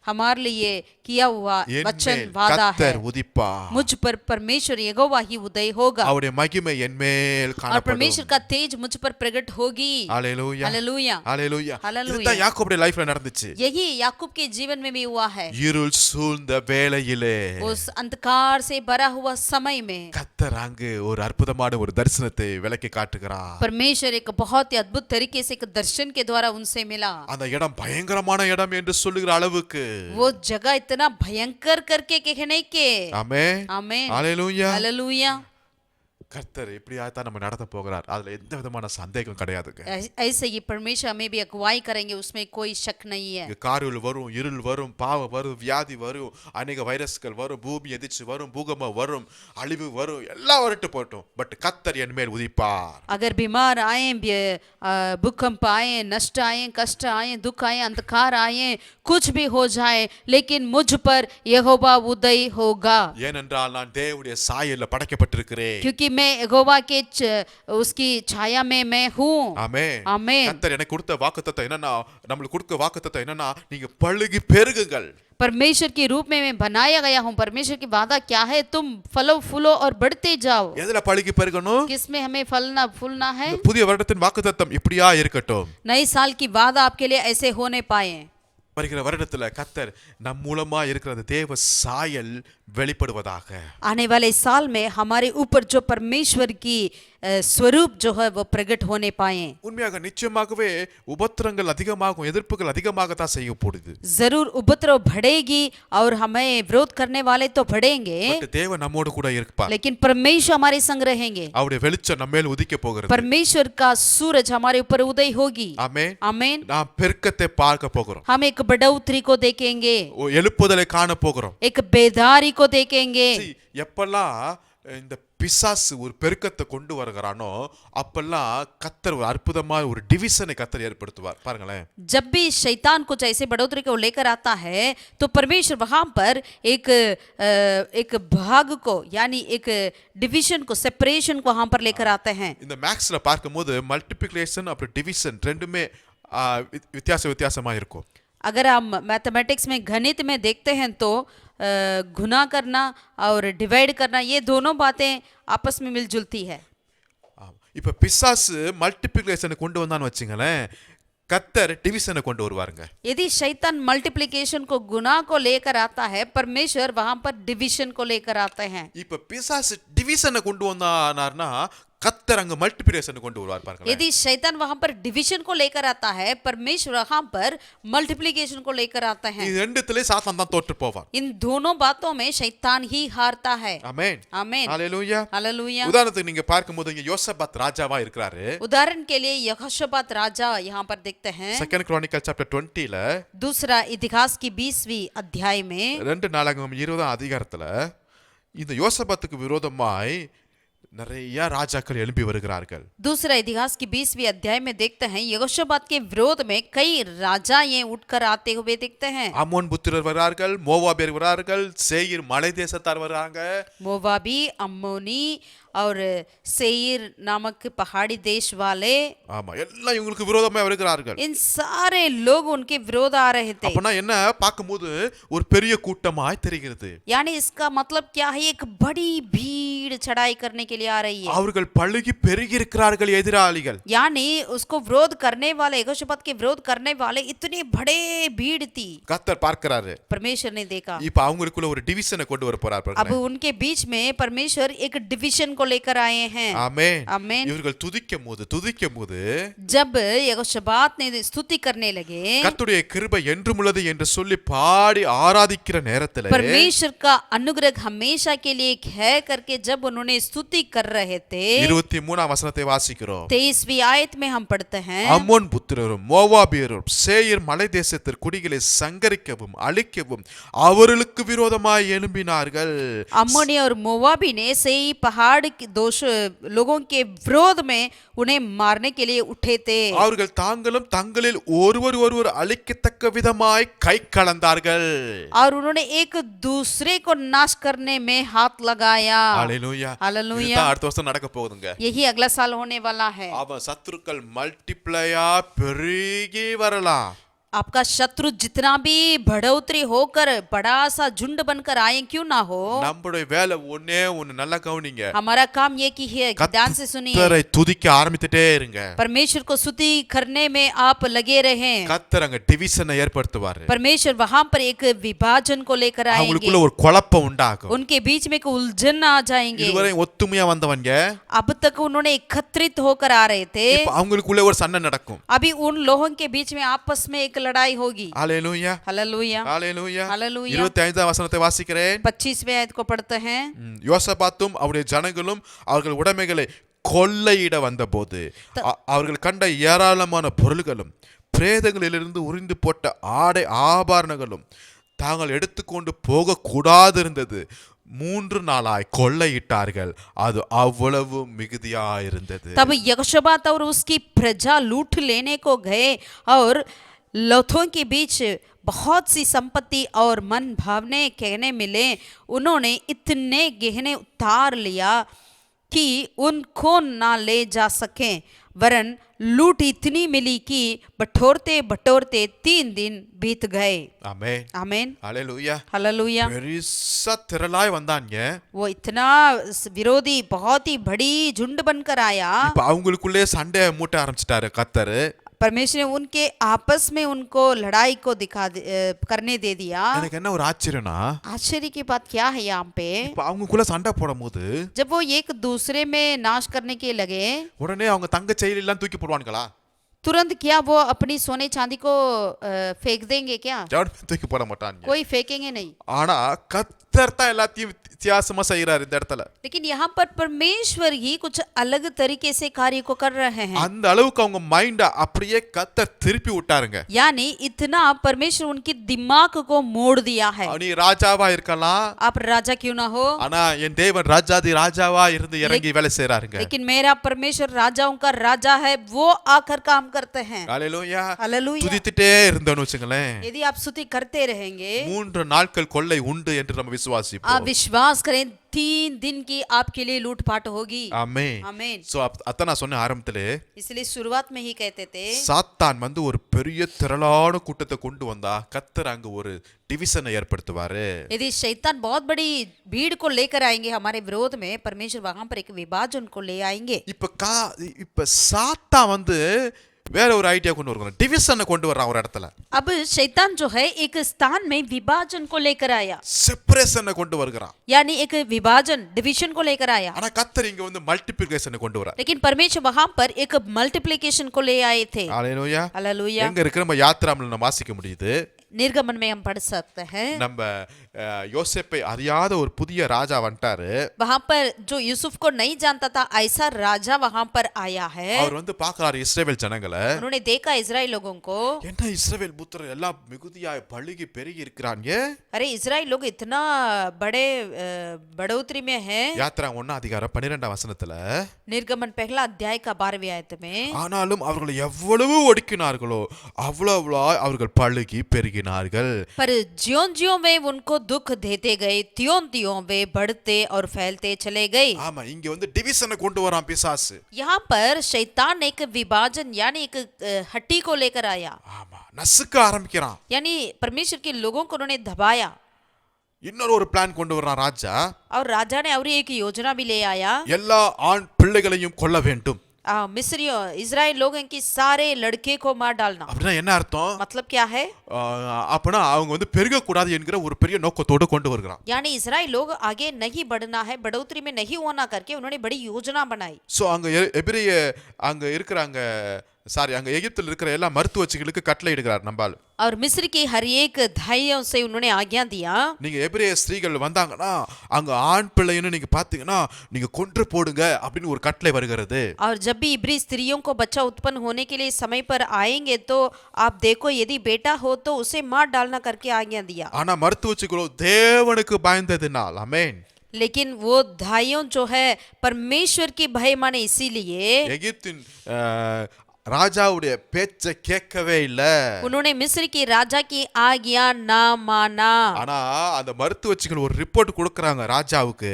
हमारे लिए किया हुआ என் वचन மேல் वादा है। கர்த்தர் உதிப்பார், मुझ पर परमेश्वर यहोवा ही उदय होगा அவருடைய மகிமை என் மேல் और காணப்படும். परमेश्वर का तेज मुझ पर प्रकट होगी। ஹalleluya. हालेलुया। ஹalleluya. ஹalleluya. இதுதான் யாக்கோபுடைய லைஃப்ல நடந்துச்சு. यही याकूब के जीवन में भी हुआ है। இருள் சூழ்ந்த வேளையிலே उस अंधकार से भरा हुआ समय में கர்த்தர் அங்கு ஒரு அற்புதமான ஒரு தரிசனத்தை விளக்கி காட்டுகிறார். परमेश्वर एक बहुत ही अद्भुत तरीके से एक दर्शन के द्वारा उनसे मिला। அந்த இடம் பயங்கரமான இடம் என்று சொல்லுகிற அளவுக்கு वो जगह इतना भयंकर करके कहने के। ஆமென். आमीन। ஹalleluya. हालेलुया। கர்த்தர் இப்படியாத்தான் நம்ம நடத்த போகிறார், அதுல எந்த விதமான சந்தேகம் கிடையாதுங்க. ऐसे ही परमेश्वर हमें भी अगुवाई करेंगे, उसमें कोई शक नहीं है। இங்க காரிருள் வரும், இருள் வரும், பாவம் வரும், வியாதி வரும், அநேக வைரஸ்கள் வரும், பூமி எதிர்ச்சி வரும், பூகம்பம் வரும், அழிவு வரும், எல்லாம் வரட்டு போட்டும், பட் கர்த்தர் என் மேல் உதிப்பார். अगर बीमार आए, भूकंप आए, नष्ट आए, कष्ट आए, दुख आए, अंधकार आए, कुछ भी हो जाए, लेकिन मुझ पर यहोवा उदय होगा, ஏனென்றால் நான் தேவனுடைய சாயல்ல படைக்கப்பட்டிருக்கிறேன். क्योंकि मैं यहोवा के उसकी छाया में मैं हूँ। ஆமென். ஆமென். கர்த்தர் எனக்கு கொடுத்த வாக்குத்தத்தம் என்னன்னா, நம்மளுக்கு கொடுக்க வாக்குத்தத்தம் என்னன்னா, நீங்க பழுகி பெருகுங்கள். परमेश्वर के रूप में मैं बनाया गया हूँ। परमेश्वर की वादा क्या है? तुम फलो फूलो और बढ़ते जाओ। எதுல பழுகி பெருகணும்? किसमें हमें फलना फूलना है? இந்த புதிய வருடத்தின் வாக்குத்தத்தம் இப்படியா இருக்கட்டும். नए साल की वादा आपके लिए ऐसे होने पाए। வருகிற வருடத்துல கர்த்தர் நம் மூலமா இருக்கிற அந்த தேவ சாயல் வெளிப்படுவதாக. आने वाले साल में हमारे ऊपर जो परमेश्वर की स्वरूप जो है वो प्रकट होने पाए। உண்மையாக நிச்சயமாகவே உபத்திரங்கள் அதிகமாகும், எதிர்ப்புகள் அதிகமாகத்தான் செய்யப்படுது. जरूर उपद्रव बढ़ेगी और हमें विरोध करने वाले तो बढ़ेंगे, பட் தேவன் நம்மோடு கூட இருப்பார். लेकिन परमेश्वर हमारे संग रहेंगे। அவருடைய வெளிச்சம் நம்ம மேல் உதிக்க போகிறது. परमेश्वर का सूरज हमारे ऊपर उदय होगी। ஆமென். आमीन। நாம் பெருக்கத்தை பார்க்க போகிறோம். हम एक बढ़ोतरी को देखेंगे, எழுப்புதலை காண போகிறோம். एक बेदारी को देखेंगे। See, எப்பெல்லாம் இந்த பிசாசு ஒரு பெருக்கத்தை கொண்டு வருகிறானோ அப்பெல்லாம் கர்த்தர் ஒரு அற்புதமான ஒரு டிவிஷனை கர்த்தர் ஏற்படுத்துவார். பாருங்களேன். जब भी शैतान कुछ ऐसे बढ़ोतरी को लेकर आता है तो परमेश्वर वहां पर एक भाग को यानी एक डिवीजन को, सेपरेशन को वहां पर लेकर आते हैं। இந்த மேக்ஸ்ல பார்க்கும்போது மல்டிப்ளிகேஷன் அப்புறம் டிவிஷன் ரெண்டுமே வித்தியாசமா இருக்கும். अगर हम मैथमेटिक्स में गणित में देखते हैं तो गुना करना और डिवाइड करना ये दोनों बातें आपस में मिलजुलती है। இப்ப பிசாசு மல்டிப்ளிகேஷனை கொண்டு வந்தான்னு வச்சுங்களேன், கர்த்தர் டிவிஷனை கொண்டு வருவாருங்க. यदि शैतान मल्टीप्लिकेशन को गुना को लेकर आता है, परमेश्वर वहां पर डिवीजन को लेकर आते हैं। இப்ப பிசாசு டிவிஷனை கொண்டு வந்தானார்னா கர்த்தர் அங்க மல்டிப்ளிகேஷனை கொண்டு வருவார். பாருங்க. यदि शैतान वहां पर डिवीजन को लेकर आता है, परमेश्वर वहां पर मल्टीप्लिकेशन को लेकर आता है। இது ரெண்டுத்திலே சாத்தான் தான் தோற்று போவான். इन दोनों बातों में शैतान ही हारता है। ஆமென். आमीन। ஹalleluya. हालेलुया। உதாரணத்துக்கு நீங்க பார்க்கும்போது இங்க யோசபாத் ராஜாவா இருக்கிறாரு. उदाहरण के लिए यहोशापात राजा यहाँ पर देखते हैं। செகண்ட் கிரானிக்கல் சாப்டர் 20ல दूसरा इतिहास की 20वीं अध्याय में 2 நாளாகமம் 20ஆம் அதிகாரத்துல இந்த யோசபாத்துக்கு விரோதமாய் நிறைய ராஜாக்கள் எழும்பி வருகிறார்கள். दूसरा इतिहास की 20वीं अध्याय में देखते हैं यहोशापात के विरोध में कई राजा ये उठकर आते हुए देखते हैं। அம்மோன் புத்திரர் வரார்கள், மோவாபியர் வரார்கள், சேயீர் மலை தேசத்தார் வராங்க. मोवाबी, अम्मोनी और सेईर नामक पहाड़ी देश वाले, ஆமா, எல்லாம் இவங்களுக்கு விரோதமா வருகிறார்கள். इन सारे लोग उनके विरोध आ रहे थे। அப்பனா என்ன பார்க்கும்போது ஒரு பெரிய கூட்டமாய் தெரிகிறது. यानी इसका मतलब क्या है? एक बड़ी भीड़ चढ़ाई करने के लिए आ रही है। அவர்கள் பழுகி பெருகி இருக்கிறார்கள் எதிராளிகள். यानी उसको विरोध करने वाले, यहोशापात के विरोध करने वाले इतने बड़े भीड़ थी। கர்த்தர் பார்க்கிறாரு. परमेश्वर ने देखा। இப்ப அவங்களுக்குள்ள ஒரு டிவிஷனை கொண்டு வர போறார். अब उनके बीच में परमेश्वर एक डिवीजन को लेकर आए हैं। ஆமென். आमीन। இவர்கள் துதிக்கும்போது जब यहोशापात ने स्तुति करने लगे, கர்த்தருடைய கிருபை என்றும் உள்ளது என்று சொல்லி பாடி ஆராதிக்கிற நேரத்துல परमेश्वर का अनुग्रह हमेशा के लिए है करके जब उन्होंने स्तुति कर रहे थे, 23ஆம் வசனத்தை வாசிக்கிறோம். 23वीं आयत में हम पढ़ते हैं, அம்மோன் புத்திரரும் மோவாபியரும் சேயீர் மலை தேசத்தில் குடிகளை சங்கரிக்கவும் அழிக்கவும் அவர்களுக்கு விரோதமாய் எழும்பினார்கள். अम्मोनी और मोवाबी ने सेई पहाड़ के दोष लोगों के विरोध में उन्हें मारने के लिए उठे थे। அவர்கள் தாங்களும் தங்களில் ஒருவர் அழிக்கத்தக்க விதமாய் கை கலந்தார்கள். और उन्होंने एक दूसरे को नाश करने में हाथ लगाया। ஹalleluya. हालेलुया। இதுதான் அடுத்த வருஷம் நடக்க போகுதுங்க. यही अगला साल होने वाला है। அவன் சத்துருக்கள் மல்டிப்ளையா பெருகி வரலாம். आपका शत्रु जितना भी बढ़ोतरी होकर बड़ा सा झुंड बनकर आए क्यों ना हो, நம்முடைய வேலை ஒண்ணு நல்லா கவனிங்க. हमारा काम ये की है कि ध्यान से सुनिए, கர்த்தரை துதிக்க ஆரம்பித்துட்டே இருங்க. परमेश्वर को स्तुति करने में आप लगे रहें। கர்த்தர் அங்க டிவிஷனை ஏற்படுத்துவாரு. परमेश्वर वहां पर एक विभाजन को लेकर आएंगे। அவங்களுக்குள்ள ஒரு குழப்பம் உண்டாகும். उनके बीच में एक उलझन आ जाएंगे। இதுவரை ஒத்துமையா வந்தவங்க अब तक उन्होंने एकत्रित होकर आ रहे थे, இப்ப அவங்களுக்குள்ள ஒரு சண்டை நடக்கும். अभी उन लोगों के बीच में आपस में एक लड़ाई होगी। ஹalleluya. हालेलुया। ஹalleluya. हालेलुया। 25ஆம் வசனத்தை வாசிக்கிறேன். 25वें आयत को पढ़ते हैं, யோசபாத்தும் அவருடைய ஜனங்களும் அவர்கள் உடைமைகளை கொள்ளையிட வந்தபோது அவர்கள் கண்ட ஏராளமான பொருள்களும் பிரேதங்களிலிருந்து உரிந்து போட்ட ஆடை ஆபரணங்களும் தாங்கள் எடுத்துக்கொண்டு போக கூடாதிருந்தது 3 நாளாய் கொள்ளையிட்டார்கள். அது அவ்வளவு மிகுதியாயிருந்தது. तब यहोशापात और उसकी प्रजा लूट लेने को गए और लोथों के बीच बहुत सी संपत्ति और मन भावने कहने मिले। उन्होंने इतने गहने उतार लिया कि उनको ना ले जा सकें, वरन लूट इतनी मिली कि बटोरते बटोरते 3 दिन बीत गए। ஆமென். आमीन, ஹalleluya. हालेलुया। பெருசா திரளாய் வந்தாங்க. वो इतना विरोधी बहुत ही बड़ी झुंड बनकर आया। இப்ப அவங்களுக்குள்ளே சண்டை மூட்ட ஆரம்பிச்சிட்டாரு கர்த்தர். परमेश्वर ने उनके आपस में उनको लड़ाई को करने दे दिया। எனக்கு என்ன ஒரு ஆச்சரியம்னா, आश्चर्य की बात क्या है यहाँ पे, இப்ப அவங்களுக்குள்ள சண்டை போடும்போது जब वो एक दूसरे में नाश करने के लगे, உடனே அவங்க தங்க செயலி எல்லாம் தூக்கி போடுவானுங்களா? तुरंत क्या वो अपनी सोने चांदी को फेंक देंगे क्या? யாரும் தூக்கி போட மாட்டாங்க. कोई फेंकेंगे नहीं। ஆனா கர்த்தர் தான் எல்லாத்தையும் வித்தியாசமா செய்யறாரு இந்த இடத்துல. लेकिन यहाँ पर परमेश्वर ही कुछ अलग तरीके से कार्य को कर रहे हैं। அந்த அளவுக்கு அவங்க மைண்ட அப்படியே கர்த்தர் திருப்பி விட்டாருங்க. यानी इतना परमेश्वर उनकी दिमाग को मोड़ दिया है। நீ ராஜாவா இருக்கலாம், आप राजा क्यों ना हो, ஆனா என் தேவன் ராஜாதி ராஜாவா இருந்து இறங்கி வேலை செய்யறாருங்க. लेकिन मेरा परमेश्वर राजाओं का राजा है, वो आकर काम करते हैं। ஹalleluya. हालेलुया। துதித்துட்டே இருந்தோம்னு வச்சுங்களேன், यदि आप स्तुति करते रहेंगे, 3 நாட்கள் கொள்ளை உண்டு என்று நம்ம आप விசுவாசிப்போம். विश्वास करें 3 दिन की आपके लिए लूटपाट होगी। ஆமென். आमीन। சோ அதான் நான் சொன்ன ஆரம்பத்திலே, इसलिए शुरुआत में ही कहते थे, சாத்தான் வந்து ஒரு பெரிய திரளான கூட்டத்தை கொண்டு வந்தா கர்த்தர் அங்க ஒரு டிவிஷனை ஏற்படுத்துவாரு. यदि शैतान बहुत बड़ी भीड़ को लेकर आएंगे हमारे विरोध में, परमेश्वर वहां पर एक विभाजन को ले आएंगे। இப்ப சாத்தான் வந்து வேற ஒரு ஐடியா கொண்டு வருவாங்க, டிவிஷனை கொண்டு வர்றான் ஒரு இடத்துல. अब शैतान जो है एक स्थान में विभाजन को लेकर आया, செப்பரேஷனை கொண்டு வருகிறான். यानी एक विभाजन डिवीजन को लेकर आया। ஆனா கர்த்தர் இங்க வந்து மல்டிப்ளிகேஷனை கொண்டு வரார். लेकिन परमेश्वर वहां पर एक मल्टीप्लिकेशन को ले आए थे। ஹalleluya. हालेलुया। எங்க இருக்கிற நம்ம யாத்ராமல நம்ம வாசிக்க முடியுது. निर्गमन में हम पढ़ सकते हैं, நம்ம யோசேப்பை அறியாத ஒரு புதிய ராஜா வந்துட்டாரு. वहां पर जो यूसुफ को नहीं जानता था ऐसा राजा वहां पर आया है। அவர் வந்து பார்க்கறாரு இஸ்ரவேல் ஜனங்களை. उन्होंने देखा इजराइल लोगों को, என்ன இஸ்ரவேல் புத்திரர் எல்லாம் மிகுதியாய் பழுகி பெருகி இருக்கிறாங்க. अरे इजराइल लोग इतना बड़े बढ़ोतरी में है। யாத்ரா 1:12 निर्गमन पहला अध्याय का 12वें आयत में, ஆனாலும் அவர்களை எவ்வளவு ஒடுக்கினார்களோ அவ்வளவு அவர்கள் பழுகி பெருகினார்கள். पर ज्यों ज्यों वे उनको दुख देते गए त्यों त्यों वे बढ़ते और फैलते चले गए। ஆமா, இங்க வந்து டிவிஷனை கொண்டு வரான் பிசாசு. यहाँ पर शैतान एक विभाजन यानी एक हड्डी को लेकर आया, ஆமா, நசுக்க ஆரம்பிக்கிறான். यानी परमेश्वर के लोगों को उन्होंने दबाया। இன்னொரு ஒரு பிளான் கொண்டு வரான் ராஜா. और राजा ने और एक योजना भी ले आया, எல்லா ஆண் பிள்ளைகளையும் கொல்ல வேண்டும். मिस्रियों इजराइल लोगों की सारे लड़के को मार डालना। அப்படின்னா என்ன அர்த்தம்? मतलब क्या है, அப்பனா அவங்க வந்து பெருக கூடாது என்கிற ஒரு பெரிய நோக்கத்தோடு கொண்டு வருகிறான். यानी इजराइल लोग आगे नहीं बढ़ना है, बढ़ोतरी में नहीं होना करके उन्होंने बड़ी योजना बनाई। சோ அங்க எபிரிய அங்க இருக்கிறாங்க, அங்க எகிப்தில் இருக்கிற எல்லா மருத்துவச்சிகளுக்கு கட்டளை இடுகிறார் நம்பால். और मिस्र की हर एक धाइयों से उन्होंने आज्ञा दिया, நீங்க எபிரேய ஸ்திரீகள் வந்தாங்கன்னா அங்க ஆண் பிள்ளைன்னு நீங்க பாத்தீங்கன்னா நீங்க கொன்று போடுங்க அப்படின்னு ஒரு கட்டளை வருகிறது. और जब भी इब्री स्त्रियों को बच्चा उत्पन्न होने के लिए समय पर आएंगे तो आप देखो यदि बेटा हो तो उसे मार डालना करके आज्ञा दिया। ஆனா மருத்துவச்சிகளோ தேவனுக்கு பயந்ததினால், ஆமென், लेकिन वो धाइयों जो है परमेश्वर की भय माने, इसीलिए எகிப்தின் ராஜாவுடைய பேச்சை கேட்கவே இல்ல. उन्होंने मिस्र की राजा की आज्ञा ना माना। ஆனா அந்த மருத்துவச்சிகள் ஒரு ரிப்போர்ட் கொடுக்கறாங்க ராஜாவுக்கு.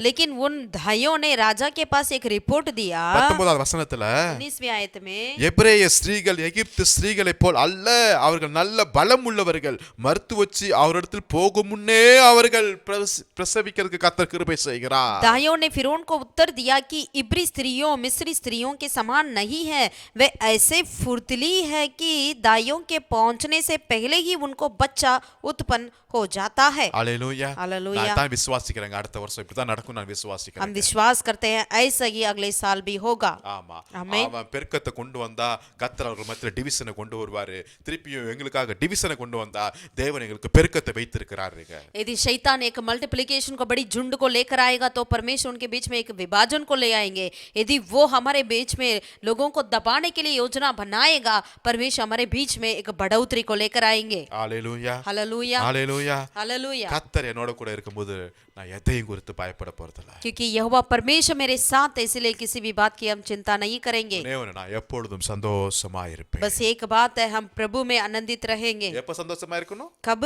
लेकिन उन धाइयों ने राजा के पास एक रिपोर्ट दिया। 19வது வசனத்துல 19वीं आयत में, எபிரேய ஸ்திரீகள் எகிப்து ஸ்திரீகளைப் போல் அல்ல, அவர்கள் நல்ல பலம் உள்ளவர்கள். மருத்துவச்சி அவரிடத்தில் போகும் முன்னே அவர்கள் பிரசவிக்கிறதுக்கு கர்த்தர் கிருபை செய்கிறார். दाइयों ने फिरौन को उत्तर दिया कि इब्री स्त्रियों मिस्री स्त्रियों के समान नहीं है, वे ऐसे फुर्तीली है कि दाइयों के पहुंचने से पहले ही उनको बच्चा उत्पन्न हो जाता है। ஹalleluya. हालेलुया। நான் தான் விசுவாசிக்கிறேன் அடுத்த வருஷம் இப்படி தான் நடக்கும், நான் हम விசுவாசிக்கிறேன். विश्वास करते हैं ऐसा ही अगले साल भी होगा। ஆமா, ஆமென். அவன் பெருக்கத்தை கொண்டு வந்தா கர்த்தர் அவர்கள் மத்தியில டிவிஷனை கொண்டு வருவாரு. திருப்பியும் எங்களுக்காக டிவிஷனை கொண்டு வந்தா தேவன் எங்களுக்கு பெருக்கத்தை வைத்திருக்கிறாருங்க. यदि शैतान एक मल्टीप्लिकेशन को बड़ी झुंड को लेकर आएगा तो परमेश्वर उनके बीच में एक विभाजन को ले आएंगे। यदि वो हमारे बीच में लोगों को दबाने के लिए योजना बनाएगा, परमेश्वर हमारे बीच में एक बढ़ोतरी को लेकर आएंगे। ஹalleluya. हालेलुया, ஹalleluya. हालेलुया। கர்த்தர் என்னோட கூட இருக்கும்போது நான் எதையும் குறித்து பயப்பட போறதில்ல. क्योंकि यहोवा परमेश्वर मेरे साथ है, इसलिए किसी भी बात की हम चिंता नहीं करेंगे। நான் எப்பொழுதும் சந்தோஷமா இருப்பேன். बस एक बात है, हम प्रभु में आनंदित रहेंगे। எப்ப சந்தோஷமா இருக்கணும்? कब?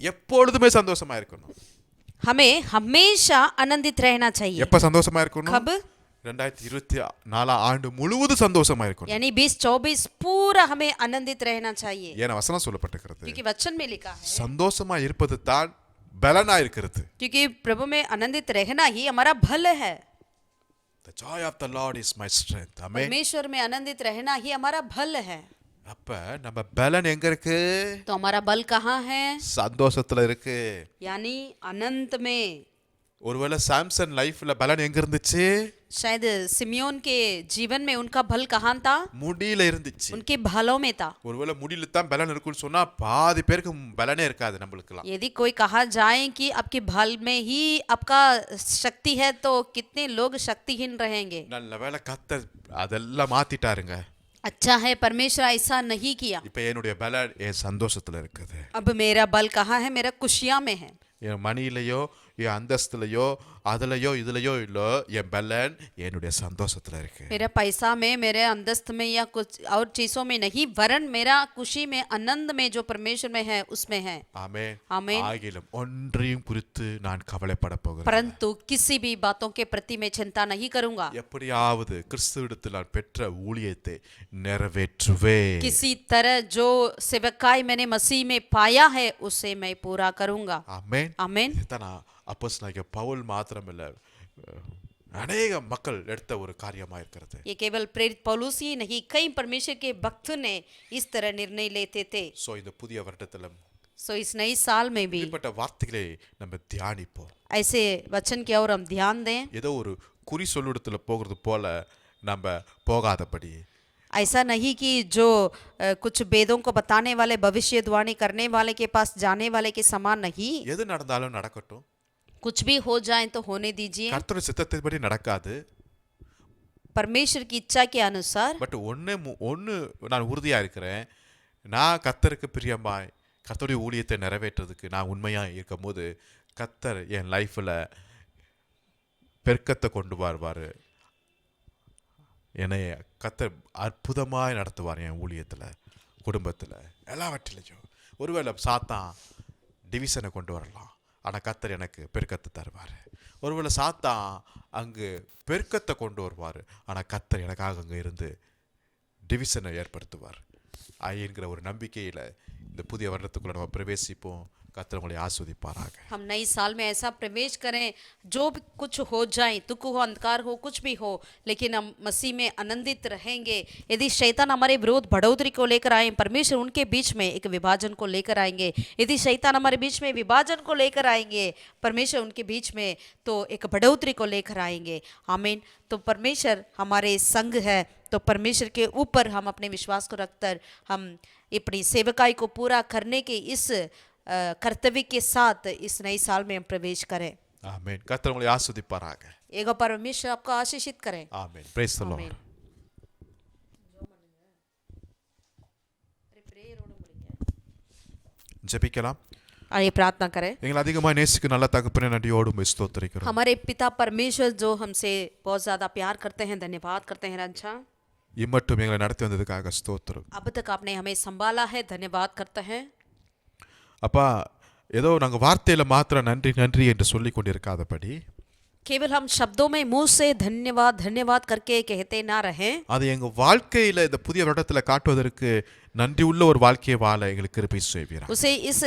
எப்பொழுதுமே சந்தோஷமா இருக்கணும். हमें हमेशा आनंदित रहना चाहिए। எப்ப சந்தோஷமா இருக்கணும்? कब? 2024 ஆண்டு முழுவதும் சந்தோஷமா இருக்கணும். यानी 2024 पूरा हमें आनंदित रहना चाहिए, ஏன்னா வசனம் சொல்லப்பட்டிருக்கிறது, क्योंकि वचन में लिखा है, சந்தோஷமா இருப்பது தான் பலனா இருக்கிறது. क्योंकि प्रभु में आनंदित रहना ही हमारा भल है। The joy of the Lord is my strength. ஆமென். परमेश्वर में आनंदित रहना ही हमारा भल है। அப்ப நம்ம பலன் எங்க இருக்கு? तो हमारा बल कहाँ है? சந்தோஷத்துல இருக்கு. यानी अनंत में। ஒருவேளை சாம்சன் லைஃப்ல பலன் எங்க இருந்துச்சு? शायद सिमियोन के जीवन में उनका भल कहाँ था? முடியில இருந்துச்சு. उनके भलों में था। ஒருவேளை முடியில தான் பலன் இருக்குன்னு சொன்னா பாதி பேருக்கு பலனே இருக்காது நம்மளுக்குலாம். यदि कोई कहा जाए कि आपके भल में ही आपका शक्ति है, तो कितने लोग शक्तिहीन रहेंगे। நல்ல வேளை கர்த்தர் அதெல்லாம் மாத்திட்டாருங்க. अच्छा है परमेश्वर ऐसा नहीं किया। இப்ப என்னுடைய பலன் என் சந்தோஷத்துல இருக்குது. अब मेरा बल कहाँ है? मेरा खुशियाँ में है। என் மணியிலையோ என் அந்தஸ்துலையோ அதுலயோ இதுலயோ இல்லோ என் பலன் என்னுடைய சந்தோஷத்துல இருக்கு. मेरा पैसा में, मेरे अंदस्त में या कुछ और चीजों में नहीं, वरन मेरा खुशी में, आनंद में जो परमेश्वर में है उसमें है। ஆமென். आमीन। ஆகிலும் ஒன்றையும் குறித்து நான் கவலைப்பட போகிறேன். परंतु किसी भी बातों के प्रति मैं चिंता नहीं करूंगा। எப்படியாவது கிறிஸ்துவிடத்தில் நான் பெற்ற ஊழியத்தை நிறைவேற்றுவேன். किसी तरह जो सेवकाई मैंने मसीह में पाया है उसे मैं पूरा करूंगा। ஆமென். आमीन। இதுதான் அப்போஸ்தலனாகிய பவுல் மாத்திரமல்ல, அநேக மக்கள் எடுத்த ஒரு காரியமா இருக்கிறது. ये केवल प्रेरित पौलुस ही नहीं, कई परमेश्वर के भक्त ने इस तरह निर्णय लेते थे। சோ இந்த புதிய வருடத்துல सो इस नई साल में भी இப்படிப்பட்ட வார்த்தைகளை நம்ம தியானிப்போம். ऐसे वचन की ओर हम ध्यान दें। ஏதோ ஒரு குறி சொல்லிடத்துல போகிறது போல நம்ம போகாதபடி, ऐसा नहीं कि जो कुछ वेदों को बताने वाले, भविष्यवाणी करने वाले के पास जाने वाले के समान नहीं। எது நடந்தாலும் நடக்கட்டும், कुछ भी हो जाए तो होने दीजिए, கர்த்தருடைய சித்தத்தின்படி நடக்காது. परमेश्वर की इच्छा के अनुसार। பட் ஒன்று நான் உறுதியா இருக்கிறேன், நான் கர்த்தருக்கு பிரியமாய் கர்த்தருடைய ஊழியத்தை நிறைவேற்றுறதுக்கு நான் உண்மையா இருக்கும்போது கர்த்தர் என் லைஃப்ல பெருக்கத்தை கொண்டு வருவார். என்னை கர்த்தர் அற்புதமாய் நடத்துவார். என் ஊழியத்தில், குடும்பத்தில், எல்லாவற்றிலையும். ஒருவேளை சாத்தான் டிவிஷனை கொண்டு வரலாம், ஆனால் கர்த்தர் எனக்கு பெருக்கத்தை தருவார். ஒருவேளை சாத்தான் அங்கு பெருக்கத்தை கொண்டு வருவார், ஆனால் கர்த்தர் எனக்காக அங்கே இருந்து டிவிஷனை ஏற்படுத்துவார். என்கிற ஒரு நம்பிக்கையில் இந்த புதிய வருடத்துக்குள்ள நம்ம பிரவேசிப்போம். கர்த்தர் உங்களை ஆஸ்வதிப்பாராக. हम नई साल में ऐसा प्रवेश करें, जो भी कुछ हो जाए, दुख हो, अंधकार हो, कुछ भी हो, लेकिन हम मसीह में आनंदित रहेंगे। यदि शैतान हमारे विरोध बढ़ोतरी को लेकर आए, परमेश्वर उनके बीच में एक विभाजन को लेकर आएंगे। यदि शैतान हमारे बीच में विभाजन को लेकर आएंगे, परमेश्वर उनके बीच में तो एक बढ़ोतरी को लेकर आएंगे। आमीन। तो परमेश्वर हमारे संग है, तो परमेश्वर के ऊपर हम अपने विश्वास को रखकर हम अपनी सेवकाई को पूरा करने के इस कर्तव्य के साथ इस नई साल में हम प्रवेश करें। ஆமென். கர்த்தர் உங்களை ஆஸ்வதிப்பாராக. एक परमेश्वर आपको आशीषित करें। ஆமென். பிரைஸ் தி आमीन। லார்ட். ஜெபிக்கலாம். आइए प्रार्थना करें। எங்களை அதிகமாக நேசிக்கும் நல்ல தகப்பனே, நன்றியோடு உம்மை ஸ்தோத்திரிக்கிறோம். हमारे पिता परमेश्वर जो हमसे बहुत ज्यादा प्यार करते हैं, धन्यवाद करते हैं रंछा। இம்மட்டும் எங்களை நடத்தி வந்ததுக்காக ஸ்தோத்திரம். अब तक आपने हमें संभाला है, धन्यवाद करते हैं। அப்பா, ஏதோ நாங்கள் வார்த்தையில் மாத்திரம் நன்றி நன்றி என்று சொல்லி கொண்டிருக்காதபடி, केवल हम शब्दों में मुंह से धन्यवाद धन्यवाद करके कहते ना रहें, அது எங்கள் வாழ்க்கையில் இந்த புதிய வருடத்தில் காட்டுவதற்கு நன்றி உள்ள ஒரு வாழ்க்கையை வாழ எங்களுக்கு கிருபை செய்வீராக. उसे इस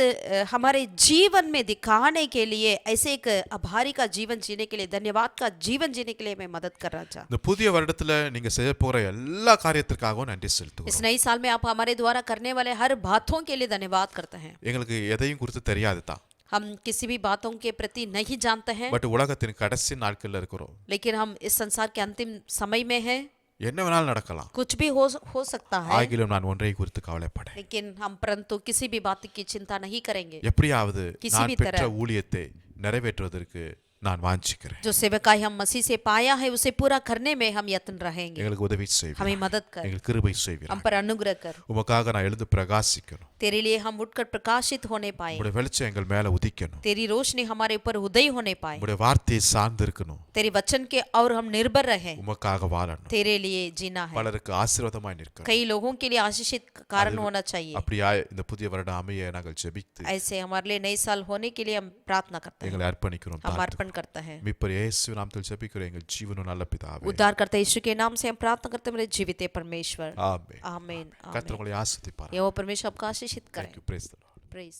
हमारे जीवन में दिखाने के लिए ऐसे एक आभारी का जीवन जीने के लिए, धन्यवाद का जीवन जीने के लिए मैं मदद करना चाहता। இந்த புதிய வருடத்தில் நீங்கள் செய்ய போகிற எல்லா காரியத்திற்காகவும் நன்றி செலுத்துவோம். इस नई साल में आप हमारे द्वारा करने वाले हर बातों के लिए धन्यवाद करते हैं। எங்களுக்கு எதையும் குறித்து தெரியாது தான், हम किसी भी बातों के प्रति नहीं जानते हैं, பட் உலகத்தின் கடைசி நாட்களில் இருக்கிறோம். लेकिन हम इस संसार के अंतिम समय में हैं। என்ன வேணாலும் நடக்கலாம். कुछ भी हो सकता है, ஆகிலும் நான் ஒன்றை குறித்து கவலைப்படேன். लेकिन हम परंतु किसी भी बात की चिंता नहीं करेंगे। எப்படியாவது किसी நான் भी பெற்ற तरह ஊழியத்தை நிறைவேற்றுவதற்கு நான் வாஞ்சிக்கிறேன். जो सेवकाई हम मसीह से पाया है उसे पूरा करने में हम यत्न रहेंगे। எங்களுக்கு உதவி செய்வீர். हमें मदद कर, எங்களுக்கு கிருபை செய்வீர். हम पर अनुग्रह कर। உமக்காக நான் எழுந்து பிரகாசிக்கணும். तेरे लिए हम उठकर प्रकाशित होने पाए, உம்முடைய வெளிச்சம் எங்கள் மேல உதிக்கணும். तेरी रोशनी हमारे ऊपर उदय होने पाए, உம்முடைய வார்த்தையை சார்ந்து இருக்கணும். तेरे वचन के और हम निर्भर रहे, உமக்காக வாழணும். तेरे लिए जीना है। பலருக்கு ஆசீர்வாதமாய் நிற்கணும். कई लोगों के लिए आशीषित कारण होना चाहिए। அப்படியா இந்த புதிய வருடம் அமைய நாங்கள் ஜெபித்து ऐसे हमारे लिए नए साल होने के लिए हम प्रार्थना करते हैं, எங்களை அர்ப்பணிக்கிறோம். हम अर्पण करते हैं। மீட்பர் இயேசு நாமத்தில் ஜெபிக்கிறோம் எங்கள் ஜீவனுள்ள நல்ல பிதாவே. उद्धार करते यीशु के नाम से हम प्रार्थना करते हैं, मेरे जीवित परमेश्वर। ஆமென். आमीन। கர்த்தர் உங்களை ஆசீர்வதிப்பார். यहोवा परमेश्वर आपको आशीषित करे। Thank you. Praise the Lord. Praise